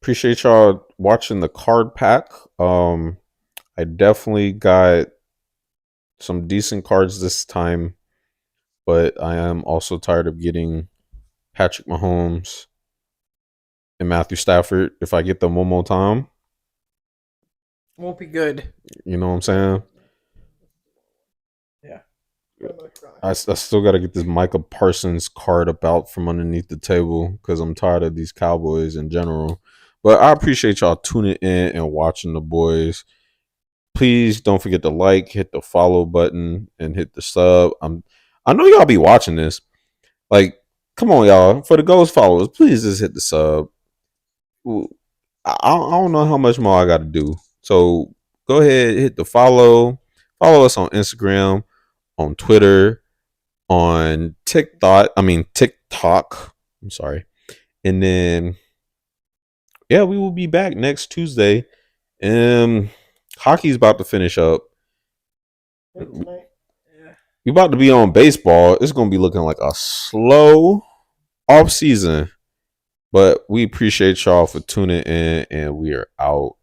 Appreciate y'all watching the card pack. I definitely got some decent cards this time, but I am also tired of getting Patrick Mahomes, and Matthew Stafford. If I get them one more time, Won't be good. you know what I'm saying? Yeah. I still got to get this Micah Parsons card up out from underneath the table because I'm tired of these Cowboys in general. But I appreciate y'all tuning in and watching the boys. Please don't forget to like, hit the follow button, and hit the sub. I know y'all be watching this. Like, come on, y'all. For the Ghost followers, please just hit the sub. I don't know how much more I got to do. So go ahead, hit the follow. Follow us on Instagram, on Twitter, on TikTok. I'm sorry. And then, yeah, we will be back next Tuesday. Hockey's about to finish up. We about to be on baseball. It's going to be looking like a slow off season. But we appreciate y'all for tuning in, and we are out.